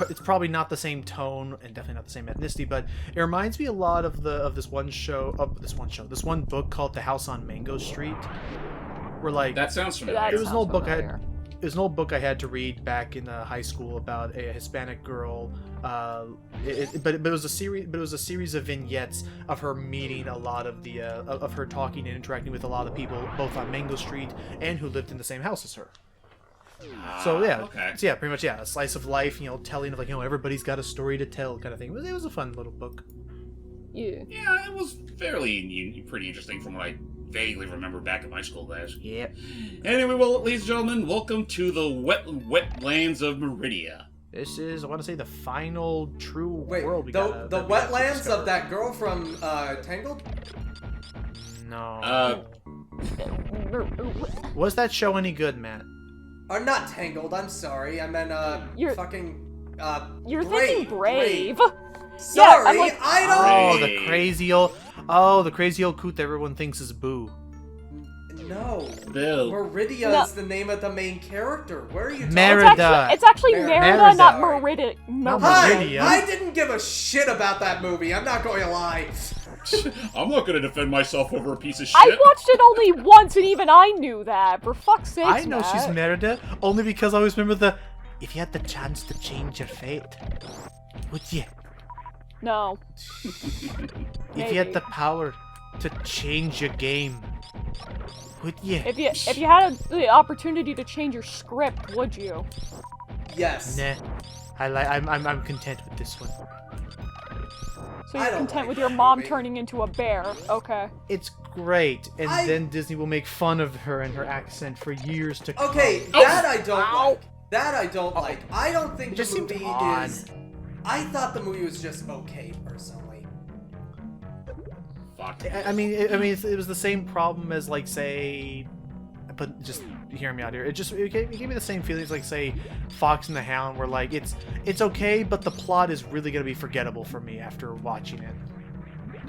it's probably not the same tone and definitely not the same ethnicity, but it reminds me a lot of this one book called The House on Mango Street, where like that sounds familiar. It was an old book It was an old book I had to read back in high school about a Hispanic girl. But it was a series. But it was a series of vignettes of her meeting a lot of the of her talking and interacting with a lot of people, both on Mango Street and who lived in the same house as her. So yeah, okay. So yeah, pretty much a slice of life. Telling of like everybody's got a story to tell kind of thing. It was a fun little book. Yeah. Yeah, it was fairly pretty interesting from what I vaguely remember back in my school days. Yeah. Anyway, well, ladies and gentlemen, welcome to the wetlands of Maridia. This is, I want to say, the final true world we got. The wetlands of that girl from Tangled? No. Was that show any good, Matt? Not Tangled, I'm sorry. I meant, You're Brave. thinking Brave. Sorry, yeah, I'm like, I don't... the crazy old coot that everyone thinks is Boo. No. Bill. Maridia is the name of the main character. Where are you talking Merida. It's actually Merida, not Maridia. Maridia. I didn't give a shit about that movie. I'm not going to lie. I'm not going to defend myself over a piece of shit. I watched it only once, and even I knew that. For fuck's sake, I know she's Merida, only because I always remember if you had the chance to change your fate, would you? No. If you had the power to change your game, would you? If you had the opportunity to change your script, would you? Yes. Nah. I'm content with this one. So you're content with your mom turning into a bear? Okay. It's great, and then Disney will make fun of her and her accent for years to come. Okay, that I don't like. That I don't like. I don't think the movie is... I thought the movie was just okay, personally. Fuck. I mean, it was the same problem as, like, say... But just hear me out here. It gave me the same feelings like, say, Fox and the Hound, where, like, it's okay, but the plot is really going to be forgettable for me after watching it.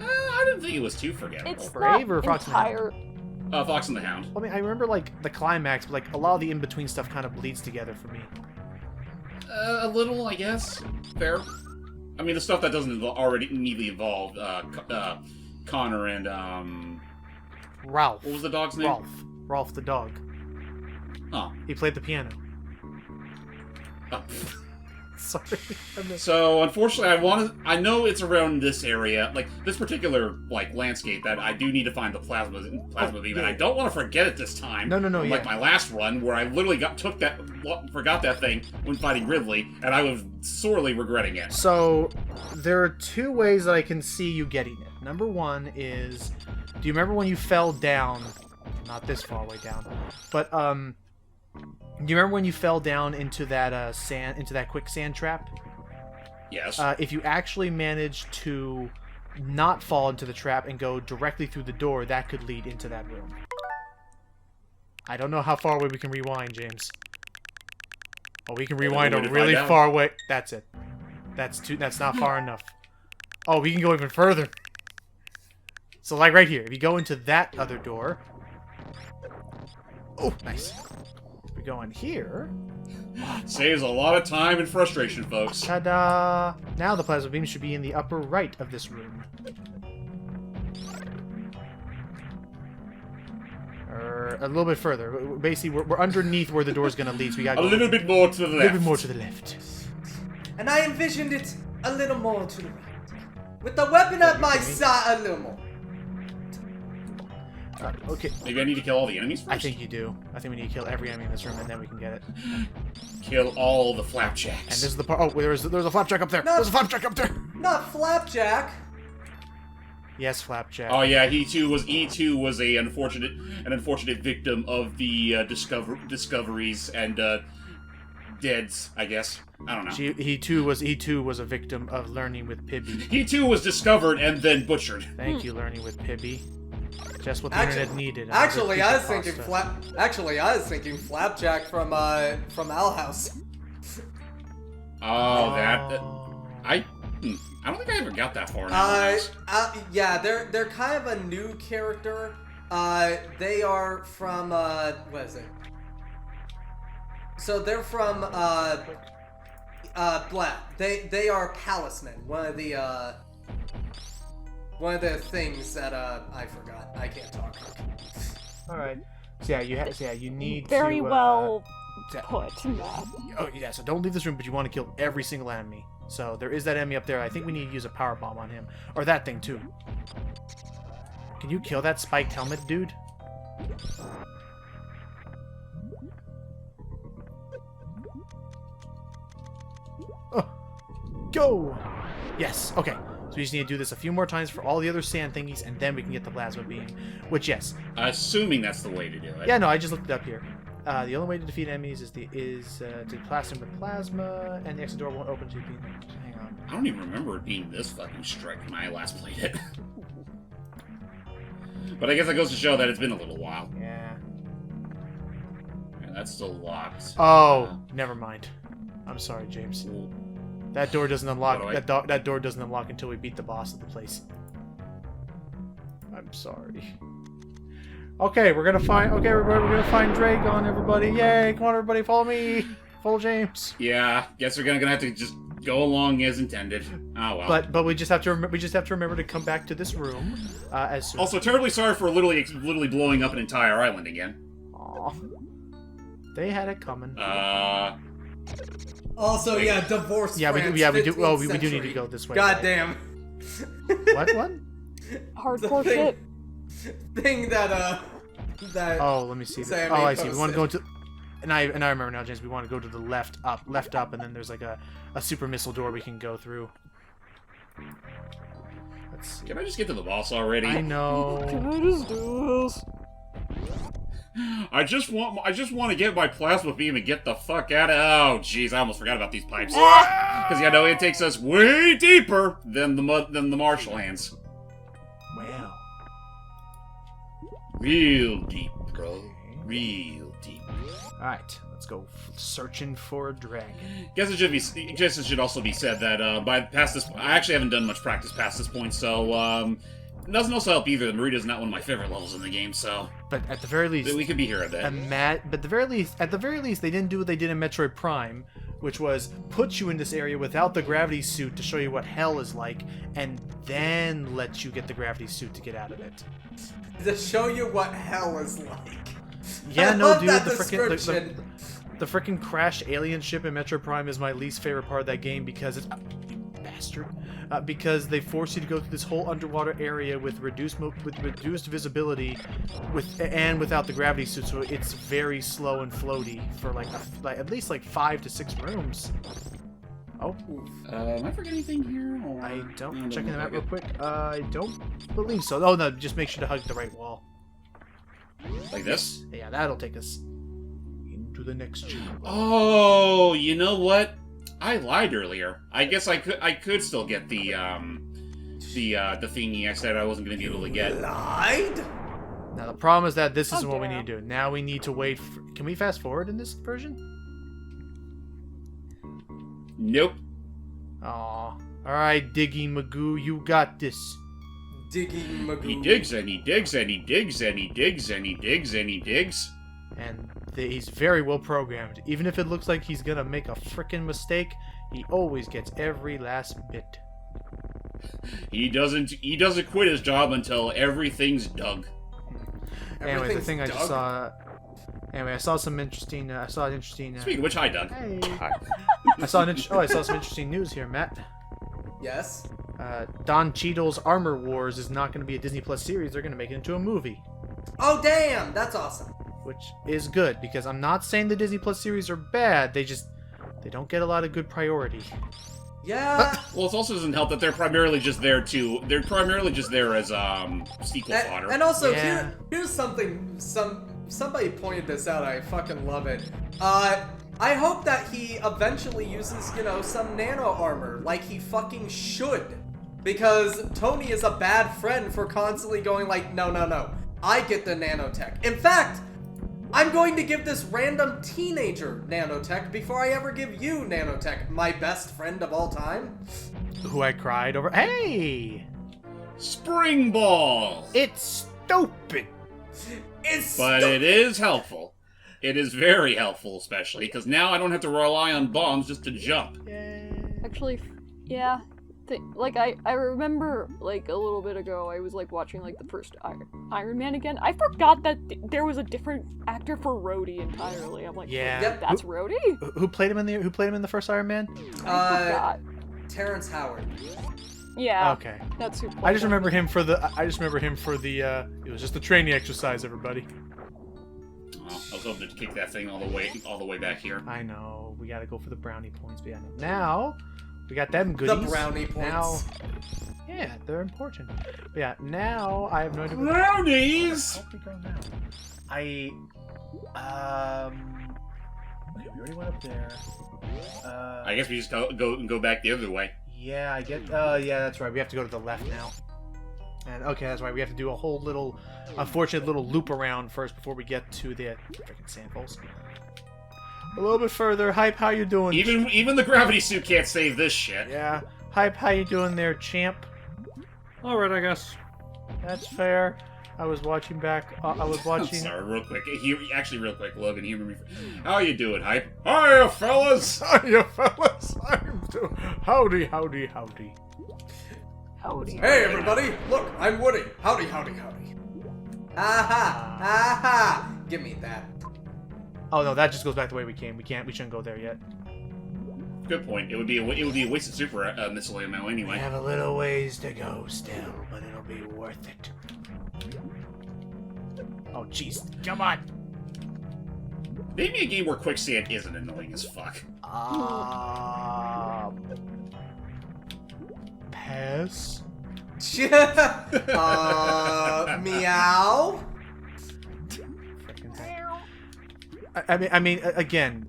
I didn't think it was too forgettable. It's Brave not or Fox entire... and the Hound? Fox and the Hound. I mean, I remember, like, the climax, but, like, a lot of the in-between stuff kind of bleeds together for me. A little, I guess. Fair. I mean, the stuff that doesn't already immediately involve Connor and Ralph. What was the dog's name? Ralph the dog. Oh. He played the piano. Oh. Sorry. So, unfortunately, I know it's around this area, like, this particular, like, landscape that I do need to find the plasma beam, and I don't want to forget it this time. No, like my last run, where I literally forgot that thing when fighting Ridley, and I was sorely regretting it. So, there are 2 ways that I can see you getting it. Number 1 is, do you remember when you fell down? Not this far way down, but, do you remember when you fell down into that quicksand trap? Yes. If you actually managed to not fall into the trap and go directly through the door, that could lead into that room. I don't know how far away we can rewind, James. Oh, we can rewind a really far way. That's it. That's not far enough. Oh, we can go even further. So, like right here, if you go into that other door. Oh, nice. We go in here. Saves a lot of time and frustration, folks. Ta-da! Now the plasma beam should be in the upper right of this room. Or a little bit further. Basically, we're underneath where the door's gonna lead, so we gotta A go little bit more to the a little left. bit more to the left. And I envisioned it a little more to the right. With the weapon at my side, a little more. Okay. Maybe I need to kill all the enemies first? I think you do. I think we need to kill every enemy in this room, and then we can get it. Kill all the And flapjacks. this is the part. Oh, there's a flapjack up there. No. There's a flapjack up there. Not Flapjack. Yes, flapjack. Oh yeah, he too was an unfortunate victim of the discoveries and deads, I guess. I don't know. He too was a victim of learning with Pibby. He too was discovered and then butchered. Thank you, learning with Pibby. Just what the internet needed. Actually, I was thinking Flapjack from Owl House. Oh, I don't think I ever got that far. Yeah, they're kind of a new character. They are from what is it? So they're from They are Palisman. One of the things that I forgot. I can't talk. All right. So yeah, you need Very to, well put. Yeah. Oh yeah. So don't leave this room, but you want to kill every single enemy. So there is that enemy up there. I think we need to use a power bomb on him, or that thing too. Can you kill that spiked helmet, dude? Oh, go! Yes. Okay. So we just need to do this a few more times for all the other sand thingies, and then we can get the plasma beam. Which, yes. Assuming that's the way to do it. Yeah, no, I just looked it up here. The only way to defeat enemies is to blast them with plasma, and the exit door won't open to be. Hang on. I don't even remember it being this fucking strict when I last played it. But I guess that goes to show that it's been a little while. Yeah. Yeah, that's still locked. Oh, never mind. I'm sorry, James. Cool. That door doesn't unlock. What do That door doesn't unlock until we beat the boss of the place. I'm sorry. Okay, we're gonna find. Okay, everybody, we're gonna find Dragon. Everybody, yay! Come on, everybody, follow me. Follow James. Yeah, guess we're gonna have to just go along as intended. Oh well. But we just have to remember to come back to this room as soon. Also, terribly sorry for literally blowing up an entire island again. Aw. They had it coming. Also, Wait. yeah, divorce. Yeah, we do. France, Yeah, we do. 15th Well, we do need century. to go this way. Goddamn. What? What? Hardcore thing- shit. Thing that Oh, let me see. Sam Oh, ain't I see. We want to go posted. to. And I remember now, James. We want to go to the left up, and then there's like a super missile door we can go through. Let's see. Can I just get to the boss already? I know. Can I just do this? I just want to get my plasma beam and get the fuck out of. Oh, jeez, I almost forgot about these pipes. Because you know it takes us way deeper than the marshlands. Wow. Real deep, bro. Real deep. All right, let's go searching for a dragon. Guess it should also be said that past this, I actually haven't done much practice past this point, so it doesn't also help either. The Maridia is not one of my favorite levels in the game, so But at the very least, we could be here a bit. But at the very least, they didn't do what they did in Metroid Prime, which was put you in this area without the gravity suit to show you what hell is like, and then let you get the gravity suit to get out of it. to show you what hell is like. Yeah, I no, love dude, that the description. freaking crashed alien ship in Metroid Prime is my least favorite part of that game because it's you bastard. Because they force you to go through this whole underwater area with reduced visibility, without the gravity suit, so it's very slow and floaty for like at least like 5 to 6 rooms. Oh, Am I forgetting anything here? Or... I don't. No, Checking the map okay. real quick. I don't believe so. Oh no, just make sure to hug the right wall. Like this? Yeah, that'll take us into the next chamber. Oh, you know what? I lied earlier. I guess I could still get the thingy I said I wasn't going to be able to get. Lied? Now the problem is that this isn't what we damn. need to do. Now we need to wait. Can we fast forward in this version? Nope. Aw. Alright, Diggy Magoo, you got this. Digging Magoo. He digs and he digs and he digs and he digs and he digs and he digs. And He's very well programmed. Even if it looks like he's gonna make a frickin' mistake, he always gets every last bit. He doesn't quit his job until everything's dug. Anyway, the thing I just saw. Anyway, I saw some interesting. Speaking of which, hi, Doug. Hey. Hi. I saw some interesting news here, Matt. Yes. Don Cheadle's Armor Wars is not going to be a Disney Plus series. They're going to make it into a movie, Oh, damn! That's awesome. which is good because I'm not saying the Disney Plus series are bad. They don't get a lot of good priority. Yeah. Well, it also doesn't help that they're primarily just there as sequel fodder. And also, Yeah. here's something. Somebody pointed this out. I fucking love it. I hope that he eventually uses, some nano armor, like he fucking should. Because Tony is a bad friend for constantly going like, no, I get the nanotech. In fact, I'm going to give this random teenager nanotech before I ever give you nanotech, my best friend of all time. Who I cried over. Hey, Spring ball! it's stupid. But it is helpful. It is very helpful, especially, because now I don't have to rely on bombs just to jump. Actually, yeah. I remember, a little bit ago, I was, watching, the first Iron Man again. I forgot that there was a different actor for Rhodey entirely. I'm like, Yeah. Yep. that's Rhodey? Who played him in the first Iron Man? I forgot. Terrence Howard. Yeah. Okay. That's who. I just remember him for the. It was just a training exercise, everybody. Well, I was hoping to kick that thing all the way back here. I know we gotta go for the brownie points, but yeah, now we got them goodies. The brownie points. Now, yeah, they're important. But yeah, now I have no idea. Brownies! Help me go now. Okay, we already went up there. I guess we just go back the other way. Yeah, yeah, that's right. We have to go to the left now. And okay, that's right. We have to do a whole little, unfortunate little loop around first before we get to the freaking sandfalls. A little bit further. Hype, how you doing? Even the gravity suit can't save this shit. Yeah. Hype, how you doing there, champ? Alright, I guess. That's fair. I was watching back. I was watching. Sorry, real quick. Real quick, Logan. Humor me. How you doing, Hype? Hiya, fellas! Hiya, fellas. I'm doing. Howdy. Howdy. Hey, everybody! Look, I'm Woody. Howdy. Aha! Give me that. Oh no, that just goes back the way we came. We shouldn't go there yet. Good point. It would be a wasted super missile ammo We anyway. have a little ways to go still, but it'll be worth it. Oh jeez, come on. Maybe a game where quicksand isn't annoying as fuck. Pass. Meow. I mean, again,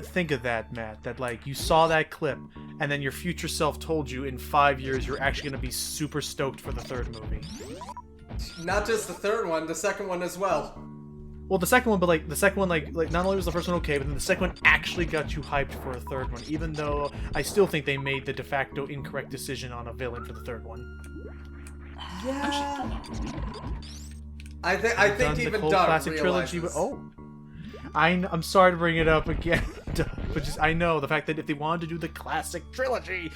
think of that, Matt. That you saw that clip, and then your future self told you in 5 years you're actually gonna be super stoked for the third movie. Not just the third one, the second one as well. Well, the second one, but the second one, not only was the first one okay, but then the second one actually got you hyped for a third one. Even though I still think they made the de facto incorrect decision on a villain for the third one. Yeah. I think The even whole Doug classic realizes. trilogy. I'm sorry to bring it up again, but I know the fact that if they wanted to do the classic trilogy,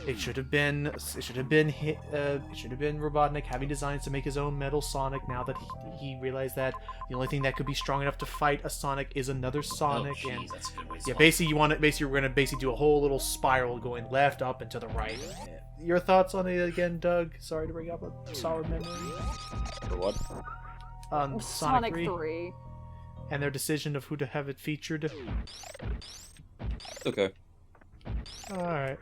it should have been Robotnik having designs to make his own Metal Sonic. Now that he realized that the only thing that could be strong enough to fight a Sonic is another Sonic, Oh, and jeez, that's a good way to yeah, solve we're gonna do a whole little spiral going left, up, and to the right. Your thoughts on it again, Doug? Sorry to bring up a sour memory. For what? On Sonic 3. and their decision of who to have it featured. Okay. Alright.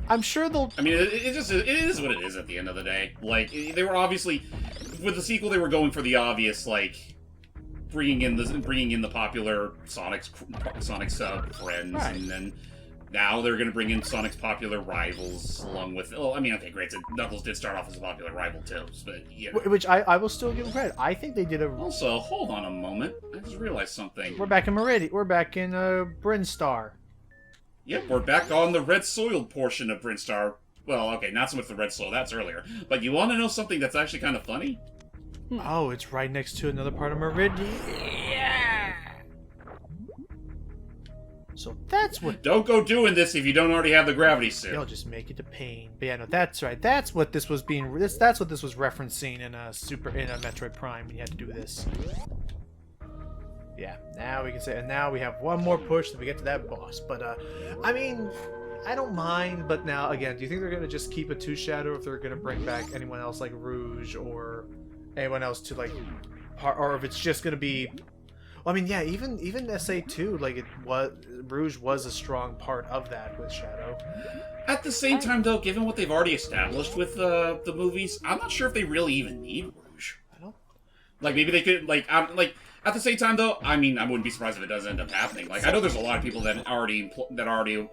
I'm sure they'll... I mean, it is what it is at the end of the day. They were obviously, with the sequel, they were going for the obvious, bringing in the popular Sonic's friends, Right. and then now they're going to bring in Sonic's popular rivals along with. Oh, I mean, okay, great. So Knuckles did start off as a popular rival too, but Which I will still give them credit. I think they did a... Also, hold on a moment. I just realized something. We're back in Maridia. We're back in Brinstar. Yep, we're back on the red soil portion of Brinstar. Well, okay, not so much the red soil, that's earlier. But you want to know something that's actually kind of funny? Oh, it's right next to another part of Maridia. So that's what. Don't go doing this if you don't already have the gravity suit. They'll just make it a pain. But yeah, no, that's right. That's what this was being. That's what this was referencing in a Metroid Prime when you had to do this. Yeah, now we can say, and now we have one more push till we get to that boss. But I mean, I don't mind. But now again, do you think they're gonna just keep it to Shadow, if they're gonna bring back anyone else like Rouge or anyone else to like, or if it's just gonna be? Well, I mean, yeah, even SA2, like Rouge was a strong part of that with Shadow. At the same time, though, given what they've already established with the movies, I'm not sure if they really even need Rouge. I don't. Like maybe they could at the same time, though, I mean, I wouldn't be surprised if it does end up happening. Like I know there's a lot of people that already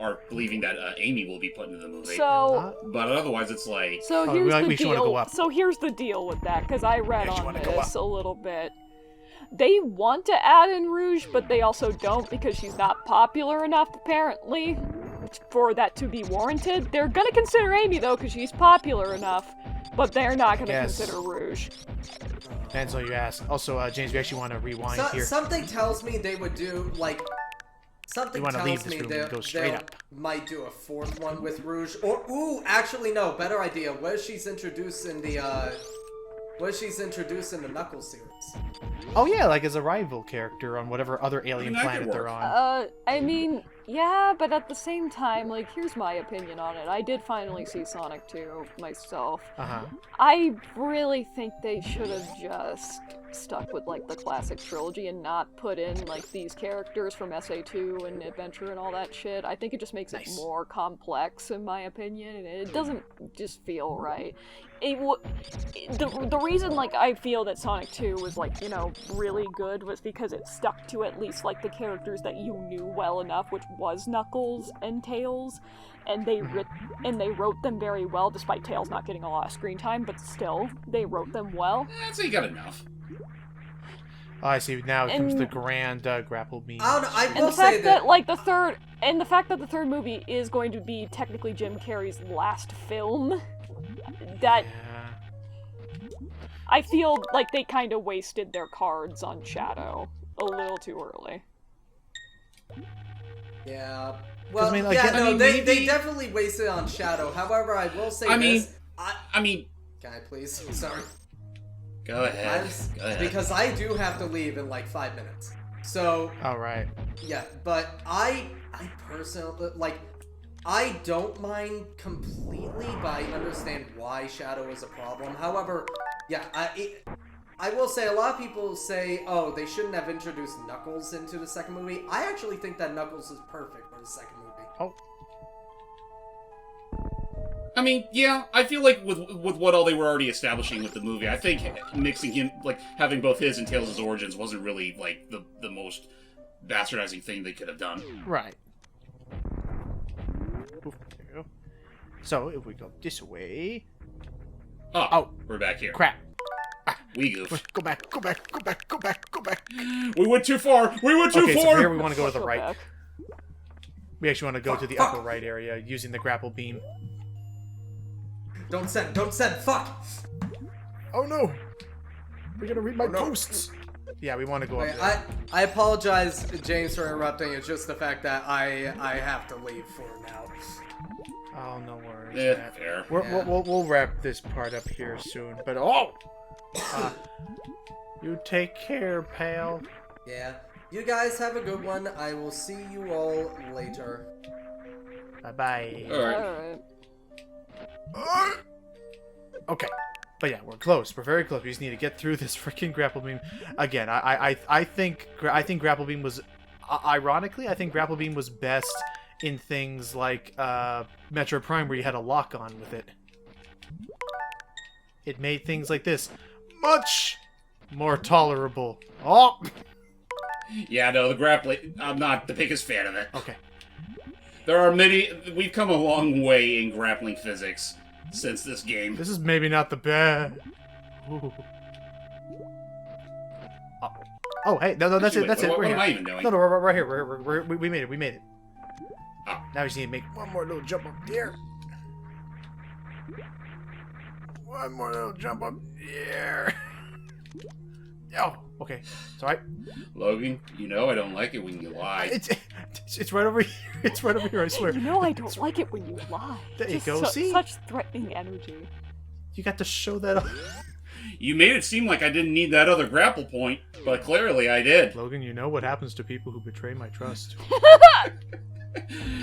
are believing that Amy will be put into the movie. So, but otherwise, it's like. so Oh, here's the we should wanna go deal. up. So here's the deal with that, because I read Yeah, you on wanna go this up. a little bit. They want to add in Rouge, but they also don't because she's not popular enough, apparently, for that to be warranted. They're gonna consider Amy, though, because she's popular enough, but they're not gonna Yes. consider Rouge. And so you ask. Also, James, we actually want to rewind here. Something tells me they would do like. Something You wanna tells leave this me room they and go straight up. might do a fourth one with Rouge, or actually no, better idea. What if she's introduced in the Knuckles series? Oh yeah, like as a rival character on whatever other alien that could planet they're work. on. I mean, yeah, but at the same time, like, here's my opinion on it. I did finally see Sonic 2 myself. Uh-huh. I really think they should have just stuck with, like, the classic trilogy and not put in, like, these characters from SA2 and Adventure and all that shit. I think it just makes it more complex, in my opinion, and it doesn't just feel right. The reason, like, I feel that Sonic 2 was, like, you know, really good was because it stuck to at least, like, the characters that you knew well enough, which was Knuckles and Tails, and they wrote them very well, despite Tails not getting a lot of screen time, but still, they wrote them well. So you got enough. Oh, I see. Now it comes the grand grapple beam. I don't know. I And will the say fact that, like, the fact that the third movie is going to be technically Jim Carrey's last film, that Yeah. I feel like they kind of wasted their cards on Shadow a little too early. Yeah. Well, I mean, like, yeah, I no, mean, they maybe- definitely wasted on Shadow. However, I will say I mean, this. I mean, Can I please? Sorry. go ahead. Go ahead. Because I do have to leave in like 5 minutes. So, All right. yeah, but I personally, like, I don't mind completely, but I understand why Shadow is a problem. However, yeah, I will say a lot of people say, oh, they shouldn't have introduced Knuckles into the second movie. I actually think that Knuckles is perfect for the second movie. Oh. I mean, yeah, I feel like with what all they were already establishing with the movie, I think mixing him, like, having both his and Tails' origins wasn't really, like, the most bastardizing thing they could have done. Right. Oof, there we go. So if we go this way. Oh, we're back here. Crap. We goof. Go back. Go back. Go back. Go back. Go back. We went too far. We went too Okay, far. so here we want to go to the Go right. back. We actually want to go to the upper right area using the grapple beam. Don't send, fuck! Oh no! We're gonna read my posts. Yeah, we want to go Wait, up there. I apologize, James, for interrupting. It's just the fact that I have to leave for now. Oh, no worries. Yeah, Matt. fair. We'll wrap this part up here soon. But you take care, pal. Yeah. You guys have a good one. I will see you all later. Bye bye. Alright. Alright. Okay. But yeah, we're close. We're very close. We just need to get through this freaking grapple beam. Again, I think grapple beam was, ironically, I think grapple beam was best in things like Metroid Prime, where you had a lock on with it. It made things like this much more tolerable. Oh. Yeah, no, the grappling, I'm not the biggest fan of it. Okay. There are we've come a long way in grappling physics since this game. This is maybe not the best. Oh, hey, no, that's it. That's it. What We're am here. I even doing? No, we're right here. We made it. We made it. Oh. Now we just need to make one more little jump up here. One more little jump up here. Oh, okay. It's alright. Logan, you know I don't like it when you lie. It's right over here. It's right over here, I swear. You know I don't like it when you lie. There you Just go, see? Such threatening energy. You got to show that off. You made it seem like I didn't need that other grapple point, but clearly I did. Logan, you know what happens to people who betray my trust.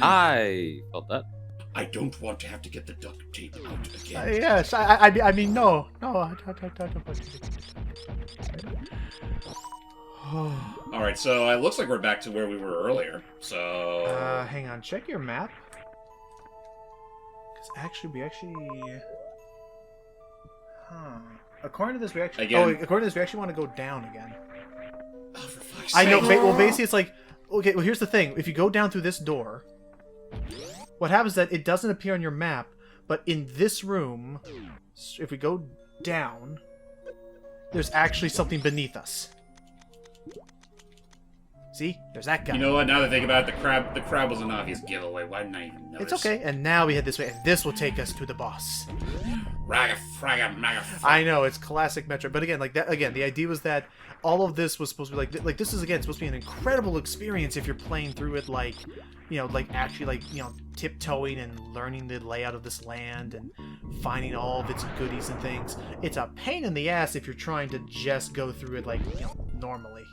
I felt that. I don't want to have to get the duct tape out again. Yes, I mean, no. I don't want to. Alright, so it looks like we're back to where we were earlier. So... Hang on, check your map. Because actually, according to this, we actually... Again? Oh, according to this, we actually want to go down again. Oh, for fuck's I know, sake. well, basically, it's like... Okay, well, here's the thing. If you go down through this door, what happens is that it doesn't appear on your map, but in this room, if we go down, there's actually something beneath us. See? There's that guy. You know what? Now that I think about it, the crab was an obvious giveaway. Why didn't I even notice? It's okay, and now we head this way, and this will take us to the boss. Raga, fraga, maga, I know, it's classic Metroid, but again, like that. Again, the idea was that all of this was supposed to be like this is again supposed to be an incredible experience if you're playing through it like, you know, like actually like, you know, tiptoeing and learning the layout of this land and finding all of its goodies and things. It's a pain in the ass if you're trying to just go through it like, you know, normally.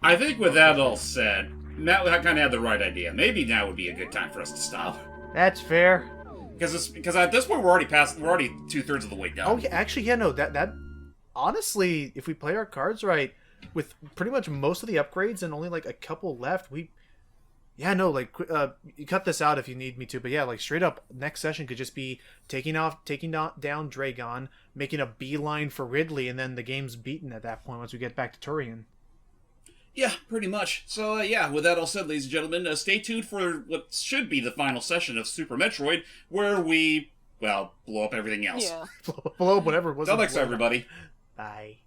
I think with that all said, Matt kind of had the right idea. Maybe now would be a good time for us to stop. That's fair. Because at this point we're already 2/3 of the way done. Oh yeah, actually, yeah, no, that honestly, if we play our cards right, with pretty much most of the upgrades and only like a couple left, you cut this out if you need me to, but yeah, like straight up, next session could just be taking down Dragon, making a beeline for Ridley, and then the game's beaten at that point once we get back to Turian. Yeah, pretty much. So, yeah, with that all said, ladies and gentlemen, stay tuned for what should be the final session of Super Metroid, where we, well, blow up everything else. Yeah. Blow up whatever it was. Till next time, everybody. Bye.